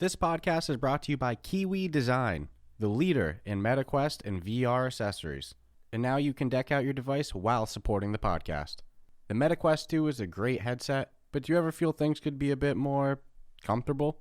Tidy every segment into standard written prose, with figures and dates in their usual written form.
This podcast is brought to you by Kiwi Design, the leader in Metaquest and VR accessories. And now you can deck out your device while supporting the podcast. The Metaquest 2 is a great headset, but do you ever feel things could be a bit more comfortable?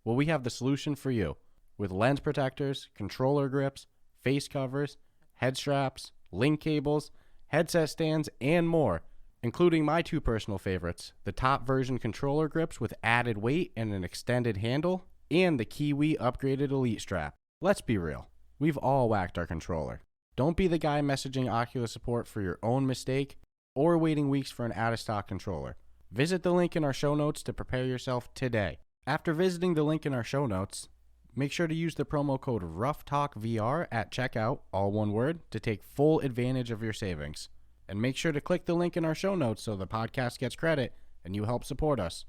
Well, we have the solution for you. With lens protectors, controller grips, face covers, head straps, link cables, headset stands, and more, including my two personal favorites, the top version controller grips with added weight and an extended handle, and the Kiwi upgraded Elite strap. Let's be real, we've all whacked our controller. Don't be the guy messaging Oculus support for your own mistake or waiting weeks for an out-of-stock controller. Visit the link in our show notes to prepare yourself today. After visiting the link in our show notes, make sure to use the promo code RuffTalkVR at checkout, all one word, to take full advantage of your savings. And make sure to click the link in our show notes so the podcast gets credit and you help support us.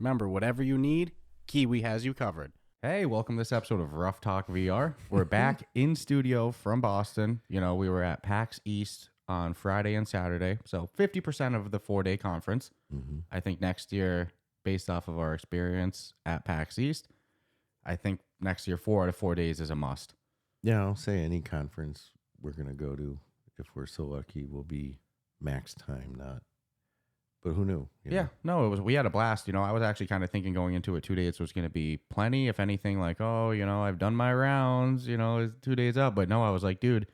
Remember, whatever you need, Kiwi has you covered. Hey, welcome to this episode of Ruff Talk VR. We're back in studio from Boston. You know, we were at PAX East on Friday and Saturday, so 50% of the 4-day conference. I think next year, based off of our experience at PAX East, I think next year 4 out of 4 days is a must. Yeah, I'll say any conference we're going to go to, if we're so lucky, will be max time, not. But who knew? Yeah, no, we had a blast. You know, I was actually kind of thinking going into it 2 days was going to be plenty. If anything, like, oh, you know, I've done my rounds, you know, it's 2 days up. But no, I was like, dude,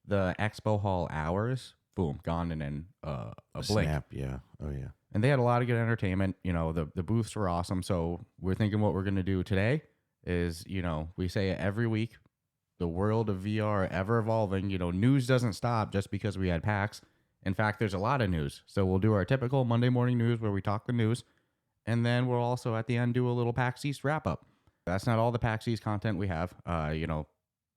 the expo hall hours, boom, gone in a blink. Snap, yeah. Oh, yeah. And they had a lot of good entertainment. You know, the booths were awesome. So we're thinking what we're going to do today is, you know, we say it every week, the world of VR ever evolving. You know, news doesn't stop just because we had PAX. In fact, there's a lot of news. So we'll do our typical Monday morning news where we talk the news. And then we'll also at the end do a little PAX East wrap up. That's not all the PAX East content we have. You know,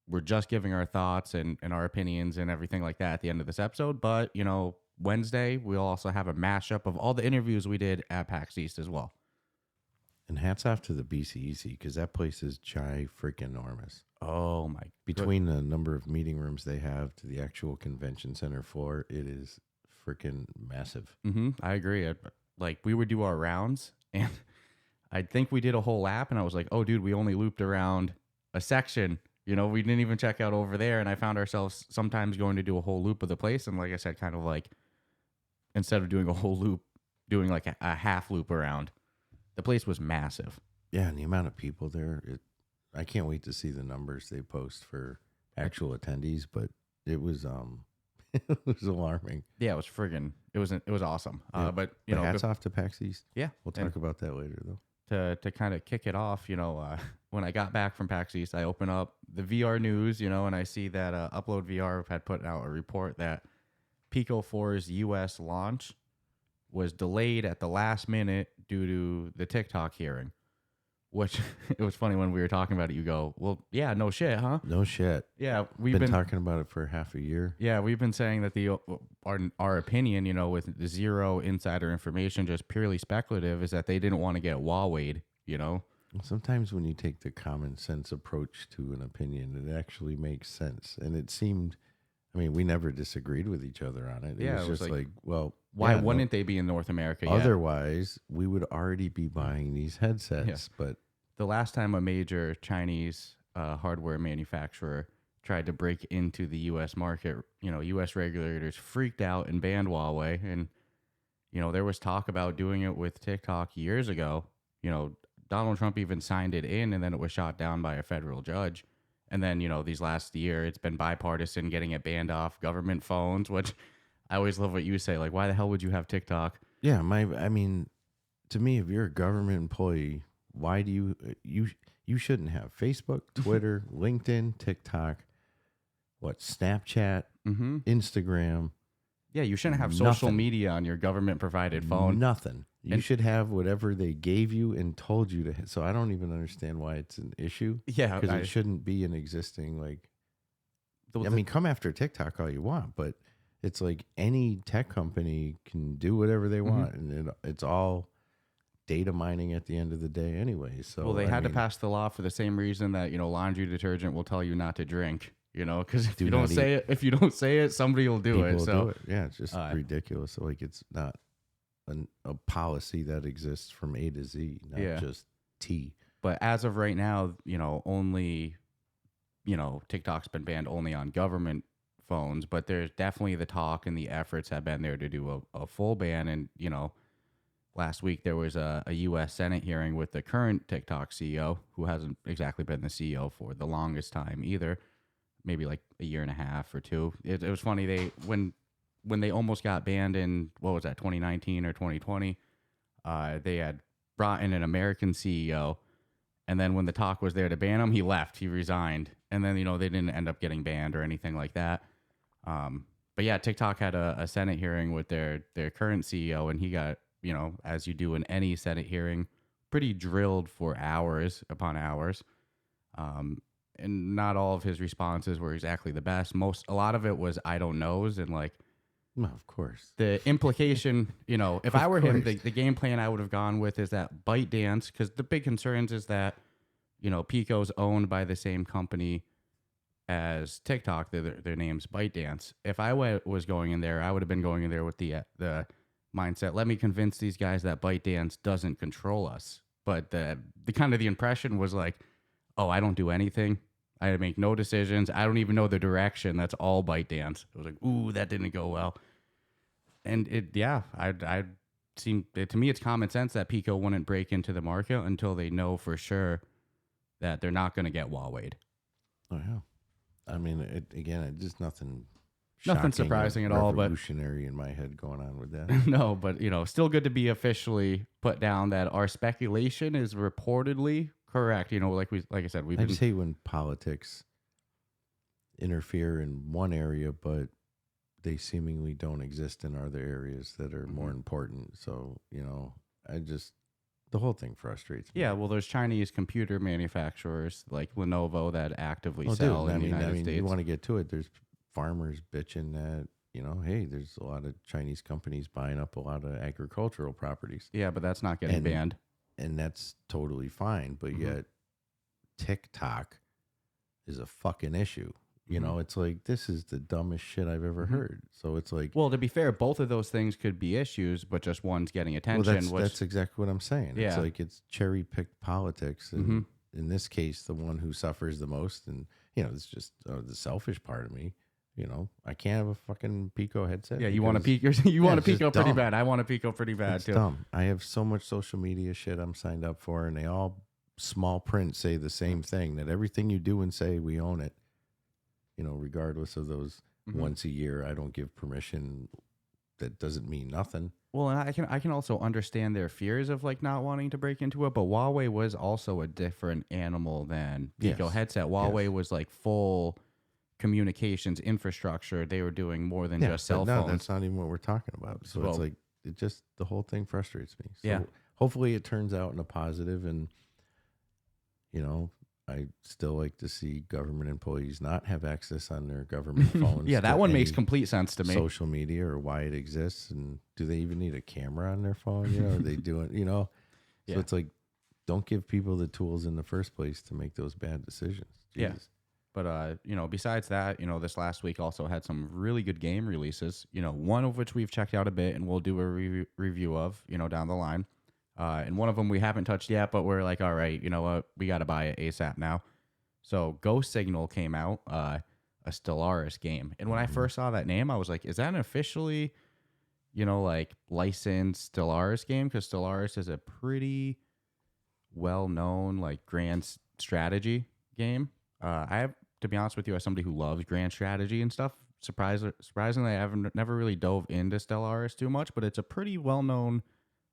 we're just giving our thoughts and our opinions and everything like that at the end of this episode. But, you know, Wednesday, we'll also have a mashup of all the interviews we did at PAX East as well. And hats off to the BCEC because that place is freaking-enormous. Oh, my. Between the number of meeting rooms they have to the actual convention center floor, it is freaking massive. I agree. Like, we would do our rounds, and I think we did a whole lap, and I was like, oh, dude, we only looped around a section. You know, we didn't even check out over there, and I found ourselves sometimes going to do a whole loop of the place, and like I said, kind of like, instead of doing a whole loop, doing like a half loop around. The place was massive. Yeah, and the amount of people there, I can't wait to see the numbers they post for actual attendees, but it was it was alarming. Yeah, it was awesome. Yeah. But you know, hats off to PAX East. Yeah, we'll talk about that later though. To kind of kick it off, you know, when I got back from PAX East, I open up the VR news, you know, and I see that Upload VR had put out a report that Pico 4's U.S. launch was delayed at the last minute due to the TikTok hearing. Which, it was funny when we were talking about it, you go, well, yeah, no shit, huh? No shit. Yeah, we've been talking about it for half a year. Yeah, we've been saying that our opinion, you know, with the zero insider information, just purely speculative, is that they didn't want to get Huawei'd, you know? Sometimes when you take the common sense approach to an opinion, it actually makes sense. And it seemed, I mean, we never disagreed with each other on it. It was just like, well, why wouldn't they be in North America yet? Otherwise, we would already be buying these headsets. Yeah. But the last time a major Chinese hardware manufacturer tried to break into the U.S. market, you know, U.S. regulators freaked out and banned Huawei. And, you know, there was talk about doing it with TikTok years ago. You know, Donald Trump even signed it in, and then it was shot down by a federal judge. And then, you know, these last year, it's been bipartisan getting it banned off government phones, which I always love what you say. Like, why the hell would you have TikTok? Yeah, I mean, to me, if you're a government employee, why do you shouldn't have Facebook, Twitter, LinkedIn, TikTok, Snapchat, Instagram. Yeah, you shouldn't have social media on your government-provided phone. Nothing. You should have whatever they gave you and told you to. So I don't even understand why it's an issue. Yeah, because it shouldn't be an existing I mean, come after TikTok all you want, but it's like any tech company can do whatever they want, and it's all data mining at the end of the day anyway. So well, they had to pass the law for the same reason that, you know, laundry detergent will tell you not to drink. You know, because if you don't say it, somebody will do it. So do it. Yeah, it's just ridiculous. So, like, it's not a policy that exists from A to Z, not just T. But as of right now, only, TikTok's been banned only on government phones, but there's definitely the talk and the efforts have been there to do a full ban. And, last week there was a U.S. Senate hearing with the current TikTok CEO, who hasn't exactly been the CEO for the longest time either, maybe like a year and a half or two. It was funny, when they almost got banned in, what was that, 2019 or 2020, they had brought in an American CEO, and then when the talk was there to ban him, he left, he resigned, and then, they didn't end up getting banned or anything like that. But yeah, TikTok had a Senate hearing with their current CEO, and he got, as you do in any Senate hearing, pretty drilled for hours upon hours. And not all of his responses were exactly the best. A lot of it was I don't knows, and like, well, of course, the implication, if I were him, the game plan I would have gone with is that ByteDance, because the big concerns is that, Pico's owned by the same company as TikTok. Their name's ByteDance. If I was going in there, I would have been going in there with the mindset, let me convince these guys that ByteDance doesn't control us. But the kind of the impression was like, oh, I don't do anything. I make no decisions. I don't even know the direction. That's all ByteDance. It was like, ooh, that didn't go well. And to me, it's common sense that Pico wouldn't break into the market until they know for sure that they're not going to get Huawei'd. Oh yeah, I mean, it's just nothing surprising at all, but revolutionary in my head going on with that. No, but still good to be officially put down that our speculation is reportedly correct. Like I said, I just hate when politics interfere in one area, but they seemingly don't exist in other areas that are more important. So, the whole thing frustrates me. Yeah, well, there's Chinese computer manufacturers like Lenovo that actively sell in the United States. You want to get to it. There's farmers bitching that, hey, there's a lot of Chinese companies buying up a lot of agricultural properties. Yeah, but that's not getting banned. And that's totally fine. But yet TikTok is a fucking issue. It's like, this is the dumbest shit I've ever heard. So it's like, well, to be fair, both of those things could be issues, but just one's getting attention. Well, that's exactly what I'm saying. Yeah. It's like, it's cherry picked politics. And in this case, the one who suffers the most, and, it's just the selfish part of me. I can't have a fucking Pico headset. Yeah, you want to Pico? You want to Pico pretty bad. I want to Pico pretty bad it's too. Dumb. I have so much social media shit I'm signed up for, and they all small print say the same thing, that everything you do and say, we own it. Regardless of those once a year, I don't give permission. That doesn't mean nothing. Well, and I can also understand their fears of like not wanting to break into it, but Huawei was also a different animal than Pico headset. Huawei was like full communications infrastructure. They were doing more than just cell phones. No, that's not even what we're talking about. So it's like, the whole thing frustrates me. So hopefully it turns out in a positive, and I still like to see government employees not have access on their government phones. Yeah, that one makes complete sense to me. Social media, or why it exists, and do they even need a camera on their phone? Are they doing, So it's like, don't give people the tools in the first place to make those bad decisions. Jeez. Yeah. But, besides that, this last week also had some really good game releases, one of which we've checked out a bit and we'll do a review of, down the line. And one of them we haven't touched yet, but we're like, all right, you know what? We got to buy it ASAP now. So Ghost Signal came out, a Stellaris game. And when I first saw that name, I was like, is that an officially, licensed Stellaris game? Because Stellaris is a pretty well-known, grand strategy game. I have, to be honest with you, as somebody who loves grand strategy and stuff, surprisingly, I haven't never really dove into Stellaris too much, but it's a pretty well-known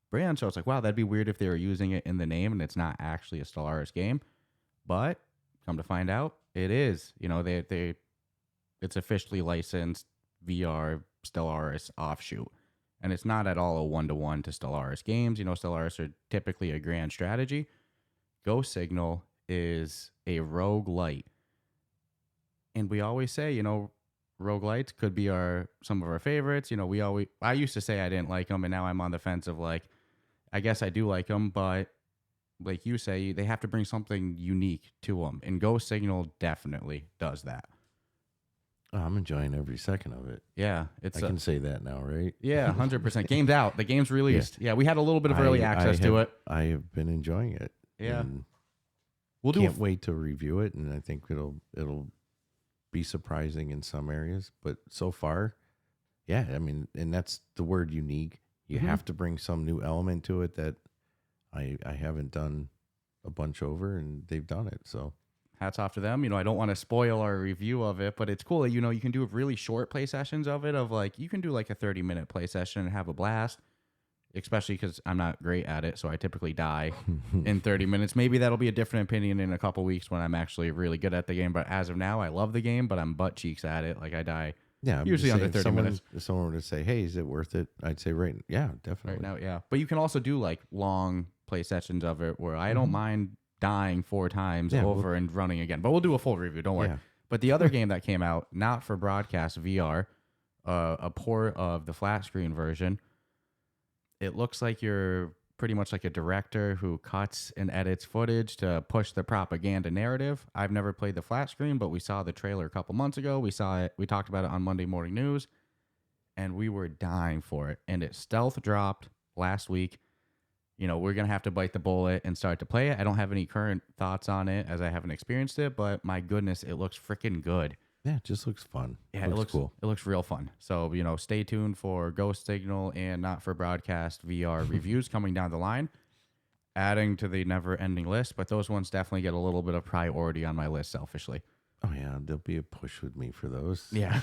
brand. So it's like, wow, that'd be weird if they were using it in the name and it's not actually a Stellaris game. But come to find out, it is. It's officially licensed VR Stellaris offshoot. And it's not at all a one-to-one to Stellaris games. Stellaris are typically a grand strategy. Ghost Signal is a roguelite. And we always say, roguelites could be some of our favorites. I used to say I didn't like them, and now I'm on the fence of I guess I do like them, but like you say, they have to bring something unique to them. And Ghost Signal definitely does that. Oh, I'm enjoying every second of it. Yeah. I can say that now, right? Yeah, 100%. Game's out. The game's released. Yeah, we had a little bit of early access to it. I have been enjoying it. Yeah. And We'll do. Can't wait to review it, and I think it'll be surprising in some areas. But so far, yeah, I mean, and that's the word unique. You have to bring some new element to it that I haven't done a bunch over, and they've done it. So hats off to them. I don't want to spoil our review of it, but it's cool. You can do really short play sessions of it. Of like, you can do like a 30-minute play session and have a blast. Especially because I'm not great at it, so I typically die in 30 minutes. Maybe that'll be a different opinion in a couple weeks when I'm actually really good at the game. But as of now, I love the game, but I'm butt cheeks at it. Like I die. yeah, I'm Usually just under saying 30 minutes. If someone were to say, "Hey, is it worth it?" I'd say, yeah, definitely. Right now, yeah. But you can also do like long play sessions of it where I don't mind dying 4 times over and running again. But we'll do a full review. Don't worry. Yeah. But the other game that came out, not for broadcast VR, a port of the flat screen version. It looks like you're pretty much like a director who cuts and edits footage to push the propaganda narrative. I've never played the flat screen, but we saw the trailer a couple months ago. We saw it. We talked about it on Monday Morning News, and we were dying for it. And it stealth dropped last week. We're going to have to bite the bullet and start to play it. I don't have any current thoughts on it as I haven't experienced it, but my goodness, it looks freaking good. Yeah, it just looks fun. Yeah, it looks cool. It looks real fun. So, stay tuned for Ghost Signal and Not for Broadcast VR reviews coming down the line, adding to the never-ending list. But those ones definitely get a little bit of priority on my list, selfishly. Oh, yeah, there'll be a push with me for those. Yeah.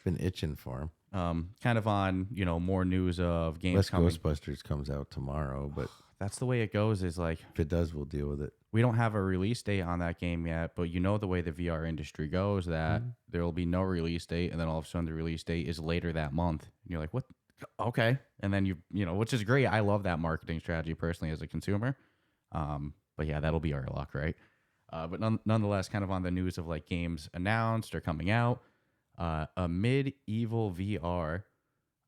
Been itching for them. Kind of on, more news of games coming. Ghostbusters comes out tomorrow, but that's the way it goes is like... if it does, we'll deal with it. We don't have a release date on that game yet, but the way the VR industry goes that there will be no release date, and then all of a sudden the release date is later that month. And you're like, what? Okay. And then which is great. I love that marketing strategy personally as a consumer. But yeah, that'll be our luck, right? But nonetheless, kind of on the news of like games announced or coming out, a Medieval VR,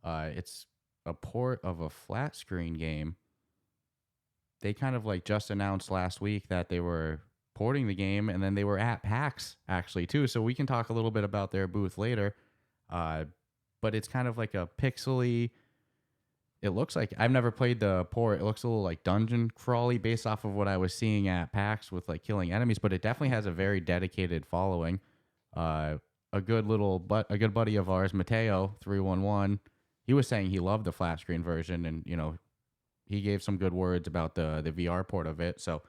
it's a port of a flat screen game. They kind of like just announced last week that they were porting the game, and then they were at PAX actually too. So we can talk a little bit about their booth later. But it's kind of like a pixely. It looks like I've never played the port. It looks a little like dungeon crawly based off of what I was seeing at PAX with like killing enemies, but it definitely has a very dedicated following. A good buddy of ours, Mateo 311, he was saying he loved the flat screen version, and he gave some good words about the VR port of it. So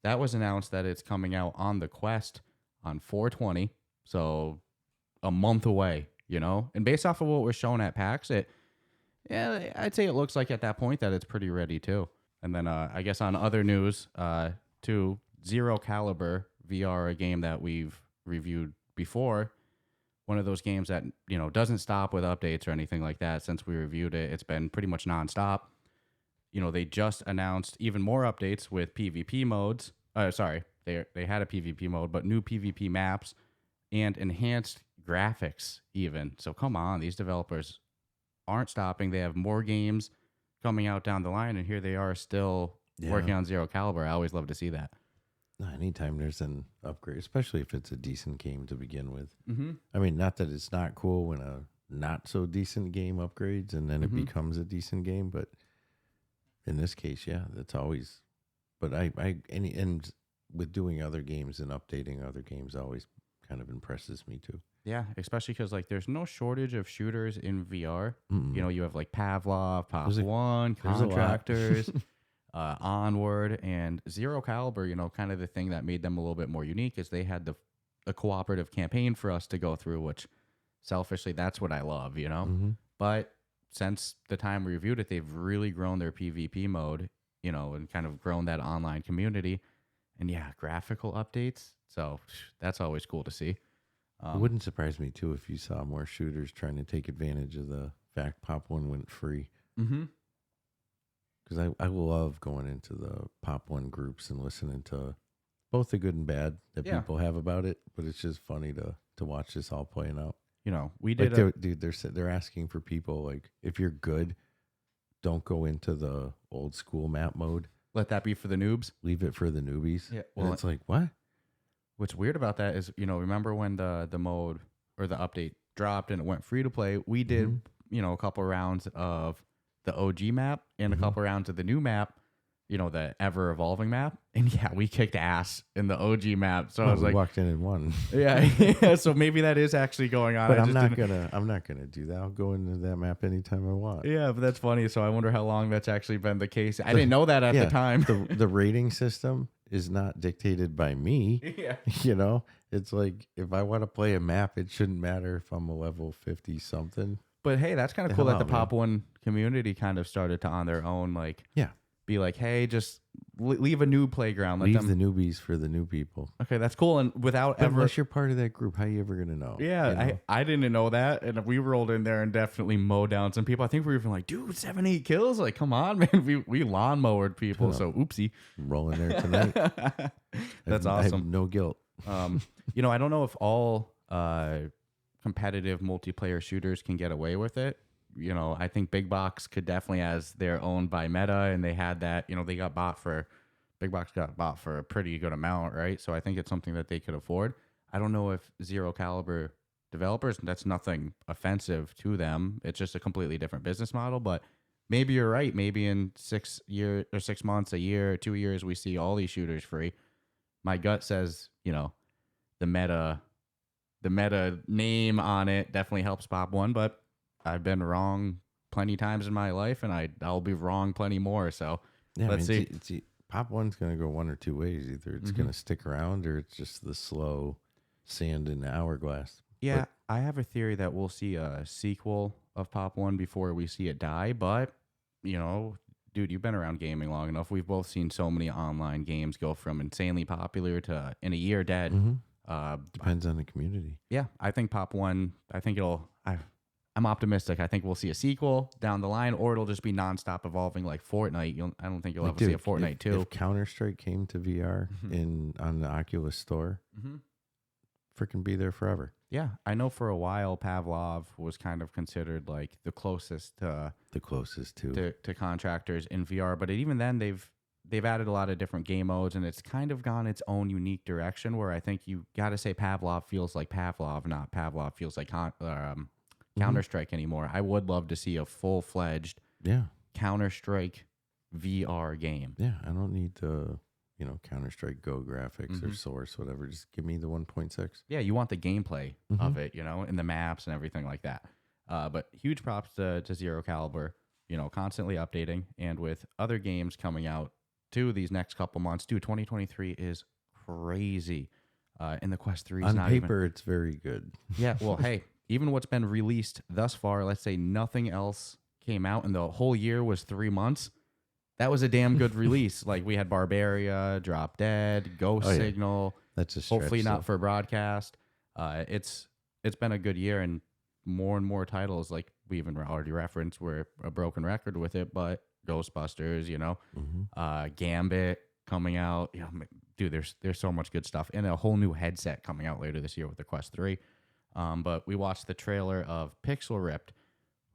that was announced that it's coming out on the Quest on 4/20, so a month away, And based off of what was shown at PAX, I'd say it looks like at that point that it's pretty ready too. And then I guess on other news, too, Zero Caliber VR, a game that we've reviewed before, one of those games that doesn't stop with updates or anything like that. Since we reviewed it, it's been pretty much nonstop. They just announced even more updates with PvP modes. They had a PvP mode, but new PvP maps and enhanced graphics even. So come on, these developers aren't stopping. They have more games coming out down the line, and here they are still working on Zero Caliber. I always love to see that. Anytime there's an upgrade, especially if it's a decent game to begin with. Mm-hmm. I mean, not that it's not cool when a not so decent game upgrades and then it becomes a decent game, but in this case, yeah, that's always. But and with doing other games and updating other games always kind of impresses me too. Yeah, especially because like there's no shortage of shooters in VR. Mm-mm. You have like Pavlov, Pop One, Contractors, Onward, and Zero Caliber. Kind of the thing that made them a little bit more unique is they had a cooperative campaign for us to go through, which selfishly that's what I love. But since the time we reviewed it, they've really grown their PvP mode, and kind of grown that online community. And yeah, graphical updates. So that's always cool to see. It wouldn't surprise me too if you saw more shooters trying to take advantage of the fact Pop One went free. Mm-hmm. Because I love going into the Pop One groups and listening to both the good and bad that people have about it. But it's just funny to watch this all playing out. We did. They're asking for people like, if you're good, don't go into the old school map mode. Let that be for the noobs. Leave it for the newbies. Yeah. Well, it's like, what? What's weird about that is, remember when the mode or the update dropped and it went free to play? We did, a couple rounds of the OG map and a couple rounds of the new map. the ever evolving map. And yeah, we kicked ass in the OG map. So I was we like, walked in and won. yeah. So maybe that is actually going on. But I'm not gonna do that. I'll go into that map anytime I want. Yeah, but that's funny. So I wonder how long that's actually been the case. I didn't know that at the time. The rating system is not dictated by me. Yeah. It's like if I want to play a map, it shouldn't matter if I'm a level 50 something. But hey, that's kind of cool that the Pop One community kind of started to on their own, like, be like, hey, just leave a new playground. Leave the newbies for the new people. Okay, that's cool. And without but unless you're part of that group, how are you ever gonna know? Yeah, I didn't know that, and we rolled in there and definitely mowed down some people. I think we were even like, dude, 7-8 kills. Like, come on, man. We lawnmowered people. So oopsie, I'm rolling there tonight. That's awesome. I have no guilt. I don't know if all competitive multiplayer shooters can get away with it. I think Big Box could definitely, as they're owned by Meta, and they had that. They got bought for Big Box got bought for a pretty good amount, right? So I think it's something that they could afford. I don't know if Zero Caliber developers. That's nothing offensive to them. It's just a completely different business model. But maybe you're right. Maybe in 6 months, a year, 2 years, we see all these shooters free. My gut says, the Meta name on it definitely helps Pop One, but I've been wrong plenty times in my life, and I'll be wrong plenty more. So let's see. Pop One's going to go one or two ways. Either it's going to stick around, or it's just the slow sand in the hourglass. Yeah, I have a theory that we'll see a sequel of Pop One before we see it die. But dude, you've been around gaming long enough. We've both seen so many online games go from insanely popular to in a year dead. Depends on the community. Yeah, I think Pop One. I think I'm optimistic. I think we'll see a sequel down the line, or it'll just be nonstop evolving like Fortnite. I don't think you'll ever see a Fortnite 2. If Counter-Strike came to VR on the Oculus Store, freaking be there forever. Yeah, I know for a while Pavlov was kind of considered like the closest to contractors in VR, but even then they've added a lot of different game modes, and it's kind of gone its own unique direction. Where I think you got to say Pavlov feels like Pavlov, not Pavlov feels like Counter-Strike anymore. I would love to see a full-fledged Counter-Strike VR game. Yeah, I don't need the Counter-Strike Go graphics or Source, whatever. Just give me the 1.6. Yeah, you want the gameplay of it, and the maps and everything like that. But huge props to Zero Caliber, constantly updating, and with other games coming out too these next couple months. Dude, 2023 is crazy. And the Quest 3 is on not paper, it's very good. Yeah, well, hey. Even what's been released thus far, let's say nothing else came out and the whole year was 3 months, that was a damn good release. Like we had Barbaria, Drop Dead, Ghost Signal. That's a stretch, hopefully not for broadcast. It's been a good year, and more titles, like we even already referenced, we're a broken record with it, but Ghostbusters, Gambit coming out. Dude, there's so much good stuff, and a whole new headset coming out later this year with the Quest 3. But we watched the trailer of Pixel Ripped,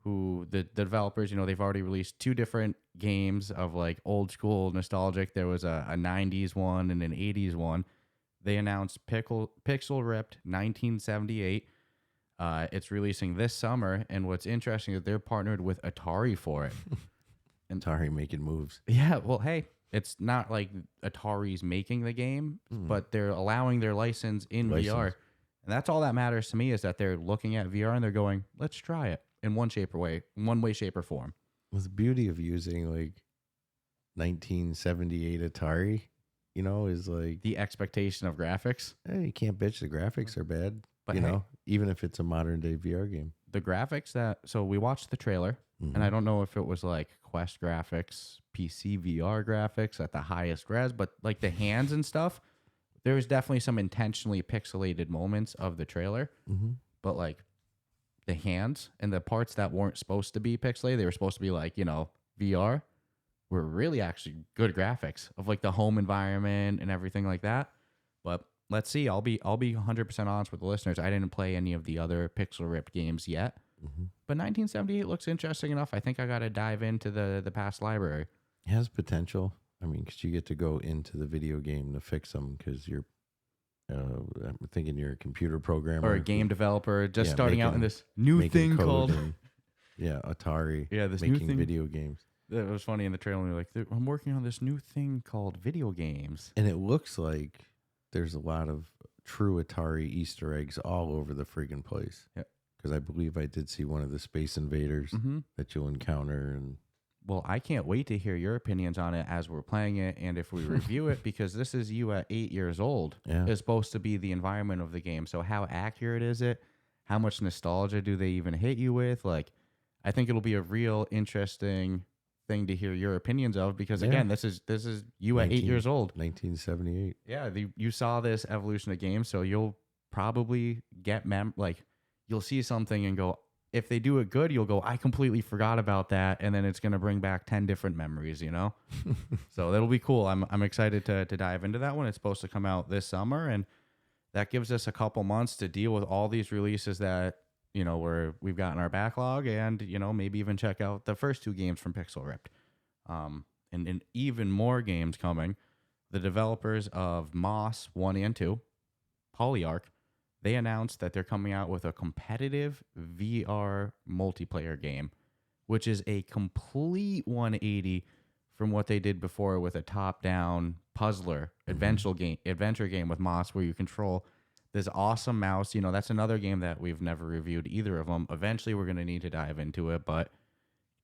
who the developers, they've already released 2 different games of like old school nostalgic. There was a 90s one and an 80s one. They announced Pixel Ripped 1978. It's releasing this summer, and what's interesting is they're partnered with Atari for it. And Atari making moves. Yeah, well, hey, it's not like Atari's making the game, but they're allowing their license in VR. And that's all that matters to me, is that they're looking at VR and they're going, let's try it in one way, shape, or form. Well, the beauty of using like 1978 Atari, is like the expectation of graphics. Hey, you can't bitch. The graphics are bad, but even if it's a modern day VR game. The graphics so we watched the trailer, and I don't know if it was like Quest graphics, PC VR graphics at the highest res, but like the hands and stuff. There was definitely some intentionally pixelated moments of the trailer, but like the hands and the parts that weren't supposed to be pixelated, they were supposed to be like, VR, were really actually good graphics of like the home environment and everything like that. But let's see. I'll be 100% honest with the listeners. I didn't play any of the other Pixel Ripped games yet, but 1978 looks interesting enough. I think I got to dive into the past library. It has potential. I mean, because you get to go into the video game to fix them, because you're, I'm thinking you're a computer programmer. Or a game developer starting out in this new thing called... Atari. Yeah, this making new thing. video games. It was funny in the trailer. They're like, I'm working on this new thing called video games. And it looks like there's a lot of true Atari Easter eggs all over the friggin' place. Yeah. Because I believe I did see one of the Space Invaders that you'll encounter. And well, I can't wait to hear your opinions on it as we're playing it and if we review it, because this is you at 8 years old. Yeah. It's supposed to be the environment of the game. So how accurate is it? How much nostalgia do they even hit you with? Like, I think it'll be a real interesting thing to hear your opinions of, because again, this is you at 8 years old. 1978. Yeah, you saw this evolution of games, so you'll probably get you'll see something and go, if they do it good, you'll go, I completely forgot about that, and then it's going to bring back 10 different memories, you know? So that'll be cool. I'm excited to dive into that one. It's supposed to come out this summer, and that gives us a couple months to deal with all these releases that, you know, we've got in our backlog, and, you know, maybe even check out the first 2 games from Pixel Ripped. And even more games coming. The developers of Moss 1 and 2, Polyarch, they announced that they're coming out with a competitive VR multiplayer game, which is a complete 180 from what they did before with a top-down puzzler adventure game with Moss, where you control this awesome mouse. You know, that's another game that we've never reviewed, either of them. Eventually, we're going to need to dive into it, but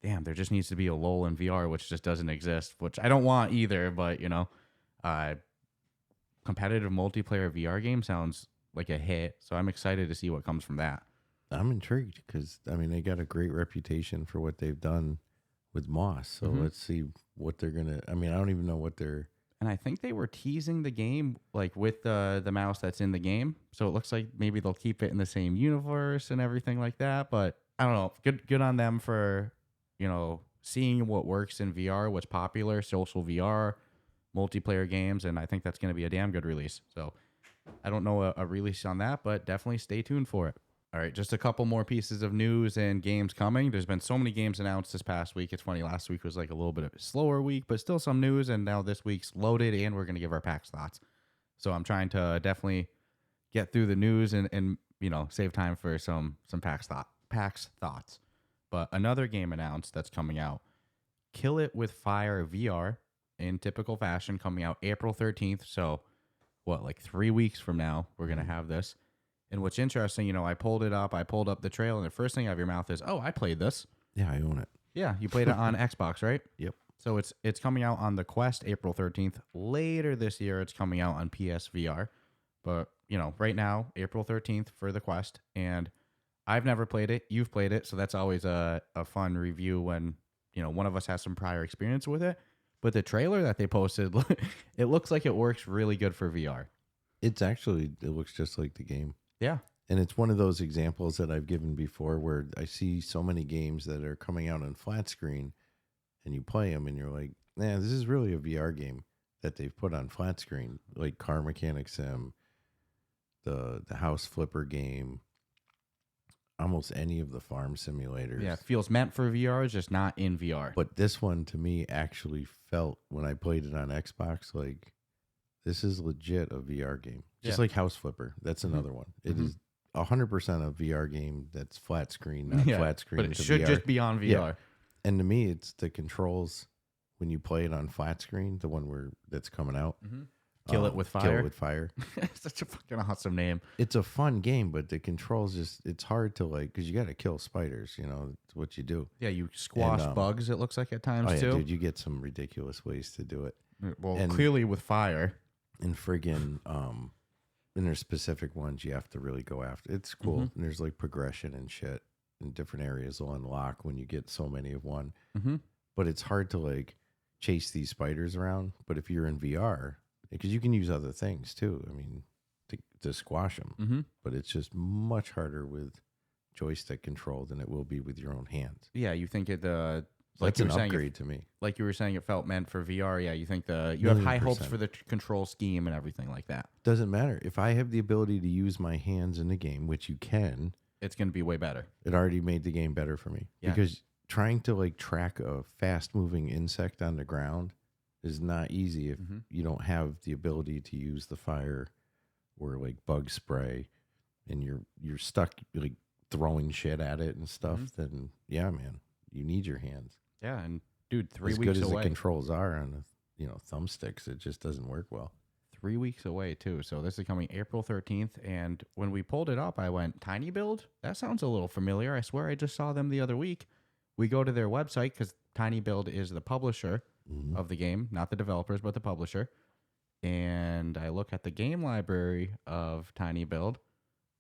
damn, there just needs to be a LOL in VR, which just doesn't exist, which I don't want either, but, you know, competitive multiplayer VR game sounds like a hit, so I'm excited to see what comes from that. I'm intrigued because, I mean, they got a great reputation for what they've done with Moss, so let's see what they're going to, I mean, I don't even know what they're... And I think they were teasing the game like with the mouse that's in the game. So it looks like maybe they'll keep it in the same universe and everything like that. But I don't know. Good on them for, you know, seeing what works in VR, what's popular, social VR, multiplayer games. And I think that's going to be a damn good release. So I don't know a release on that, but definitely stay tuned for it. All right, just a couple more pieces of news and games coming. There's been so many games announced this past week. It's funny, last week was like a little bit of a slower week, but still some news, and now this week's loaded, and we're going to give our PAX thoughts. So I'm trying to definitely get through the news and you know, save time for some PAX thoughts. But another game announced that's coming out, Kill It With Fire VR, in typical fashion, coming out April 13th. So what, like 3 weeks from now, we're going to have this. And what's interesting, you know, I pulled up the trailer, and the first thing out of your mouth is, oh, I played this. Yeah, I own it. Yeah, you played it on Xbox, right? Yep. So it's coming out on the Quest April 13th. Later this year, it's coming out on PSVR. But, you know, right now, April 13th for the Quest. And I've never played it. You've played it. So that's always a fun review when, you know, one of us has some prior experience with it. But the trailer that they posted, it looks like it works really good for VR. It looks just like the game. Yeah. And it's one of those examples that I've given before where I see so many games that are coming out on flat screen and you play them and you're like, man, this is really a VR game that they've put on flat screen, like Car Mechanic Sim, the House Flipper game, almost any of the farm simulators. Yeah, it feels meant for VR, just not in VR. But this one to me actually felt, when I played it on Xbox, like this is legit a VR game. Just like House Flipper. That's another one. It is 100% a VR game that's flat screen, not flat screen. But it should VR. just be on VR. Yeah. And to me, it's the controls when you play it on flat screen, the one that's coming out. Kill It With Fire. Kill It With Fire. Such a fucking awesome name. It's a fun game, but the controls it's hard to like, because you got to kill spiders, you know, it's what you do. Yeah, you squash bugs, it looks like at times too. Dude, you get some ridiculous ways to do it. Well, clearly with fire. And friggin', and there's specific ones you have to really go after. It's cool. And there's like progression and shit in different areas will unlock when you get so many of one. But it's hard to like chase these spiders around. But if you're in VR, because you can use other things too. I mean, to squash them. But it's just much harder with joystick control than it will be with your own hands. Yeah, you think it Like an upgrade to me. Like you were saying, it felt meant for VR. Yeah, you think you have high hopes for the control scheme and everything like that. Doesn't matter. If I have the ability to use my hands in the game, which you can, it's going to be way better. It already made the game better for me. Yeah. Because trying to like track a fast moving insect on the ground is not easy if you don't have the ability to use the fire or like bug spray, and you're stuck like throwing shit at it and stuff. Then yeah, man, you need your hands. Yeah, and Dude, 3 as weeks good as away. the controls are on the thumbsticks, it just doesn't work well. 3 weeks away too. So this is coming April 13th. And when we pulled it up, I went, Tiny Build? That sounds a little familiar. I swear I just saw them the other week. We go to their website because Tiny Build is the publisher of the game, not the developers, but the publisher. And I look at the game library of Tiny Build,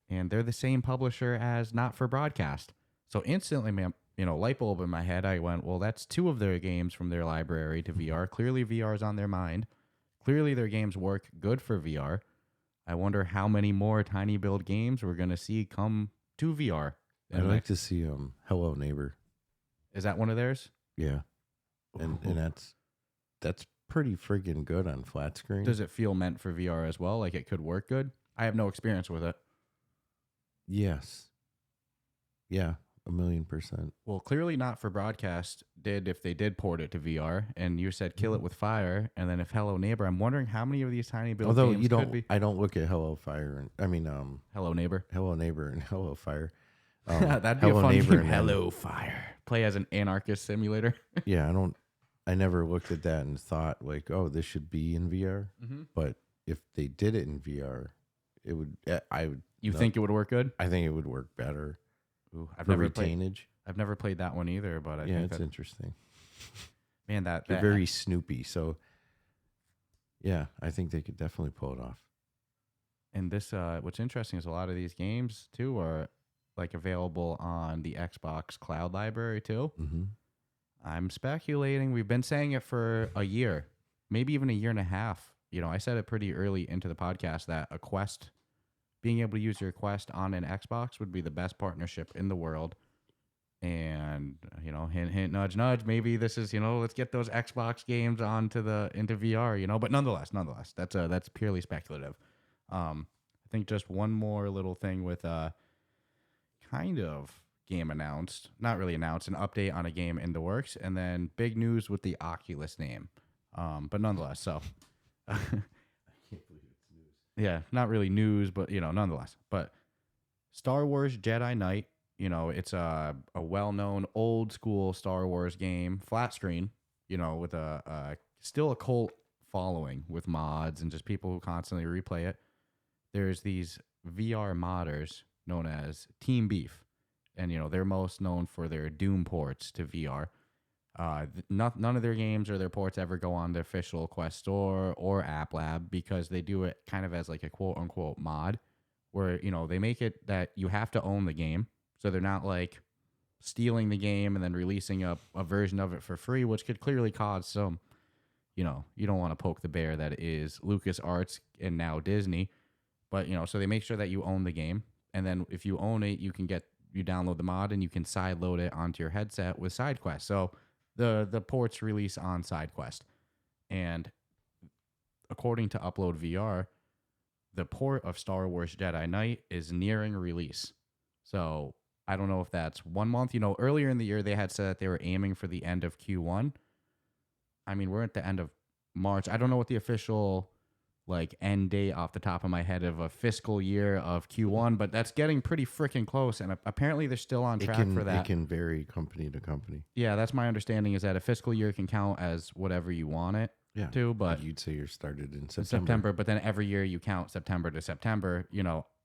and they're the same publisher as Not for Broadcast. So instantly, man, light bulb in my head, I went, well, that's 2 of their games from their library to VR. Clearly, VR is on their mind. Clearly, their games work good for VR. I wonder how many more Tiny Build games we're going to see come to VR. I'd like to see Hello Neighbor. Is that one of theirs? Yeah. And that's pretty freaking good on flat screen. Does it feel meant for VR as well? Like it could work good? I have no experience with it. Yes. Yeah, 1,000,000%. Well, clearly Not for Broadcast did if they did port it to VR, and you said Kill It With Fire, and then if Hello Neighbor, I'm wondering how many of these Tiny Build Although games could be. I don't look at Hello Fire Hello Neighbor. Hello Neighbor and Hello Fire. That'd be Hello a fun Neighbor game. Hello Fire. Play as an anarchist simulator. Yeah, I never looked at that and thought like, oh, this should be in VR. But if they did it in VR, it would. You think it would work good? I think it would work better. Ooh, I've never played that one either, but I think it's interesting. Man, They're very Snoopy. So yeah, I think they could definitely pull it off. And this, what's interesting is a lot of these games too are like available on the Xbox Cloud Library too. Mm-hmm. I'm speculating. We've been saying it for a year, maybe even a year and a half. I said it pretty early into the podcast that a Quest, being able to use your Quest on an Xbox would be the best partnership in the world. And, hint, hint, nudge, nudge. Maybe this is, let's get those Xbox games into VR, but nonetheless, that's purely speculative. I think just one more little thing with kind of game announced, not really announced, an update on a game in the works, and then big news with the Oculus name. But nonetheless, so I can't believe it's news. Yeah, not really news, but nonetheless. But Star Wars Jedi Knight, it's a well-known old school Star Wars game, flat screen, with a still a cult following with mods and just people who constantly replay it. There's these VR modders known as Team Beef. And, they're most known for their Doom ports to VR. None of their games or their ports ever go on the official Quest store or App Lab because they do it kind of as like a quote-unquote mod where, they make it that you have to own the game. So they're not like stealing the game and then releasing a version of it for free, which could clearly cause some, you don't want to poke the bear that is LucasArts and now Disney. But, so they make sure that you own the game. And then if you own it, you download the mod and you can side load it onto your headset with SideQuest. So the ports release on SideQuest. And according to Upload VR, the port of Star Wars Jedi Knight is nearing release. So I don't know if that's 1 month. Earlier in the year, they had said that they were aiming for the end of Q1. I mean, we're at the end of March. I don't know what the official end date off the top of my head of a fiscal year of Q1, but that's getting pretty freaking close. And apparently they're still on track for that. It can vary company to company. Yeah, that's my understanding is that a fiscal year can count as whatever you want it to. But you'd say you're started in September. But then every year you count September to September.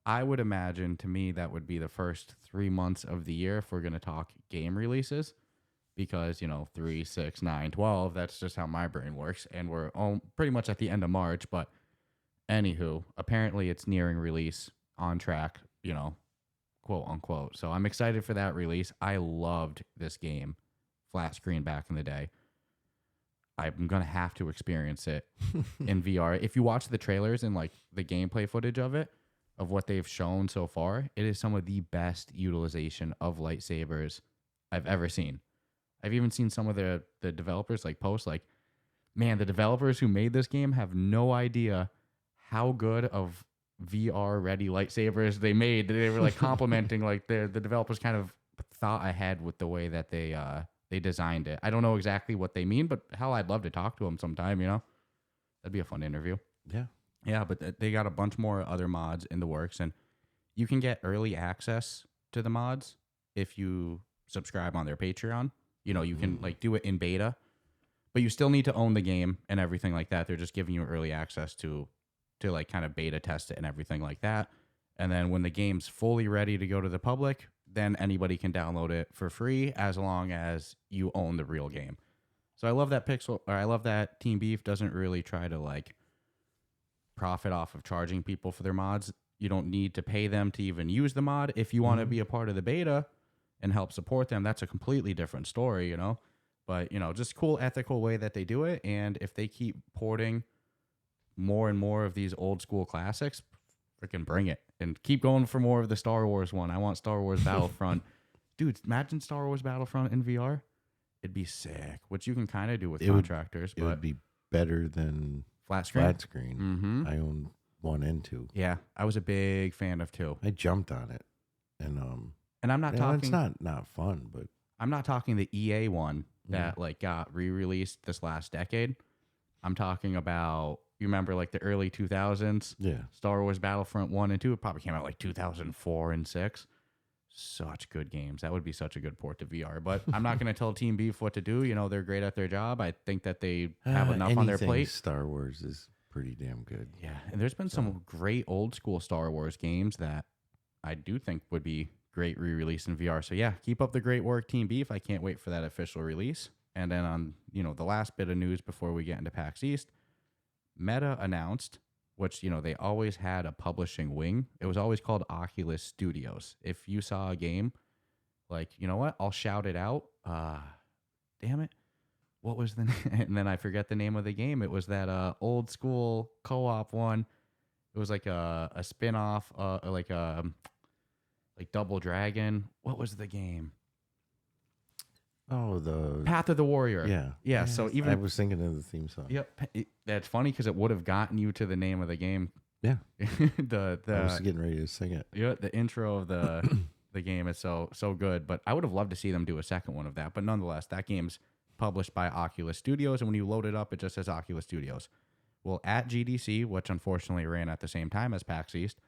I would imagine to me that would be the first 3 months of the year if we're going to talk game releases. Because, 3, 6, 9, 12, that's just how my brain works. And we're pretty much at the end of March, but anywho, apparently it's nearing release, on track, quote unquote. So I'm excited for that release. I loved this game, flat screen back in the day. I'm going to have to experience it in VR. If you watch the trailers and the gameplay footage of it, of what they've shown so far, it is some of the best utilization of lightsabers I've ever seen. I've even seen some of the developers post man, the developers who made this game have no idea how good of VR ready lightsabers they made. They were complimenting the developers kind of thought ahead with the way that they designed it. I don't know exactly what they mean, but hell, I'd love to talk to them sometime, That'd be a fun interview. Yeah. Yeah, but they got a bunch more other mods in the works, and you can get early access to the mods if you subscribe on their Patreon. You can do it in beta, but you still need to own the game and everything like that. They're just giving you early access to like kind of beta test it and everything like that. And then when the game's fully ready to go to the public, then anybody can download it for free as long as you own the real game. So I love that I love that Team Beef doesn't really try to like profit off of charging people for their mods. You don't need to pay them to even use the mod. If you want to be a part of the beta and help support them, that's a completely different story, you know? But, you know, just cool ethical way that they do it. And if they keep porting more and more of these old school classics, freaking bring it. And keep going for more of the Star Wars one. I want Star Wars Battlefront. Dude, imagine Star Wars Battlefront in VR. It'd be sick, which you can kind of do with contractors. It would be better than flat screen. Mm-hmm. I own 1 and 2. Yeah, I was a big fan of 2. I jumped on it. And I'm not talking... It's not fun, but... I'm not talking the EA one that like got re-released this last decade. I'm talking about... You remember like the early 2000s? Yeah. Star Wars Battlefront 1 and 2. It probably came out like 2004 and 6. Such good games. That would be such a good port to VR. But I'm not going to tell Team Beef what to do. You know, they're great at their job. I think that they have enough on their plate. Star Wars is pretty damn good. Yeah. And there's been some great old school Star Wars games that I do think would be great re-release in VR. So yeah, keep up the great work, Team Beef. I can't wait for that official release. And then on, you know, the last bit of news before we get into PAX East, Meta announced, which, you know, they always had a publishing wing. It was always called Oculus Studios. If you saw a game, like, you know what? I'll shout it out. Damn it. What was the name? And then I forget the name of the game. It was that old school co-op one. It was like a spin-off, like Double Dragon. What was the game? Oh, the Path of the Warrior. Yeah. Yeah. So even I was thinking of the theme song. Yep. That's funny because it would have gotten you to the name of the game. Yeah. the I was getting ready to sing it. Yeah. The intro of the game is so good. But I would have loved to see them do a second one of that. But nonetheless, that game's published by Oculus Studios, and when you load it up, it just says Oculus Studios. Well, at GDC, which unfortunately ran at the same time as PAX East,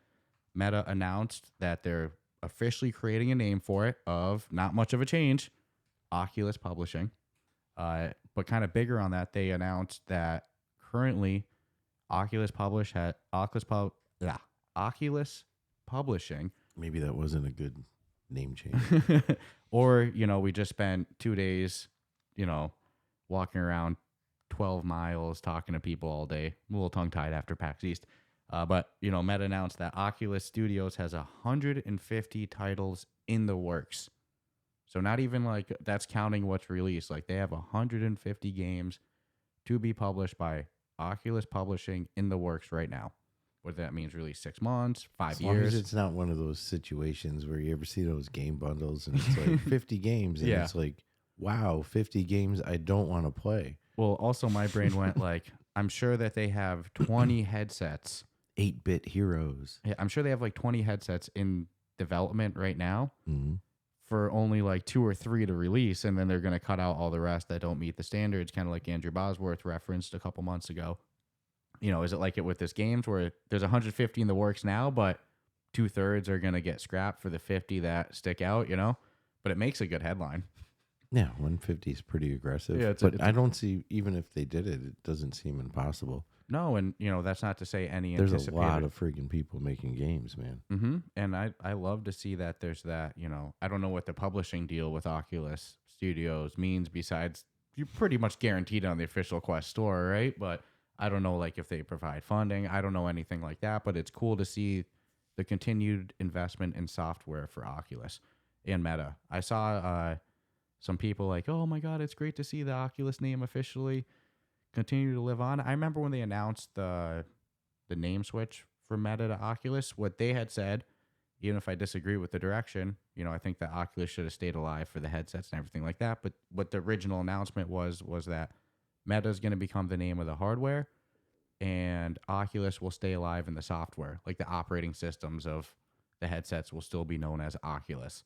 Meta announced that they're officially creating a name for it of not much of a change. Oculus Publishing. But kind of bigger on that, they announced that currently Oculus Publishing. Maybe that wasn't a good name change. Or, you know, we just spent 2 days, you know, walking around 12 miles talking to people all day. I'm a little tongue-tied after PAX East. But, you know, Meta announced that Oculus Studios has 150 titles in the works. So not even like that's counting what's released. Like they have 150 games to be published by Oculus Publishing in the works right now. Whether that means release 6 months, 5 years. As long as it's not one of those situations where you ever see those game bundles and it's like 50 games and it's like, wow, 50 games I don't want to play. Well, also my brain went like, I'm sure that they have 20 headsets. 8-bit heroes. Yeah, I'm sure they have like 20 headsets in development right now. Mm-hmm. For only like 2 or 3 to release, and then they're going to cut out all the rest that don't meet the standards, kind of like Andrew Bosworth referenced a couple months ago. You know, is it like it with this games where there's 150 in the works now, but 2/3 are going to get scrapped for the 50 that stick out, you know? But it makes a good headline. Yeah, 150 is pretty aggressive. Yeah, but I don't see, even if they did it, it doesn't seem impossible. No, and, you know, that's not to say any There's anticipated. a lot of freaking people making games, man. Mm-hmm. And I love to see that there's that, you know, I don't know what the publishing deal with Oculus Studios means besides you're pretty much guaranteed on the official Quest store, right? But I don't know, like, if they provide funding. I don't know anything like that, but it's cool to see the continued investment in software for Oculus and Meta. I saw some people like, oh, my God, it's great to see the Oculus name officially continue to live on. I remember when they announced the name switch from Meta to Oculus, what they had said, even if I disagree with the direction, you know, I think that Oculus should have stayed alive for the headsets and everything like that. But what the original announcement was that Meta is going to become the name of the hardware and Oculus will stay alive in the software. Like the operating systems of the headsets will still be known as Oculus.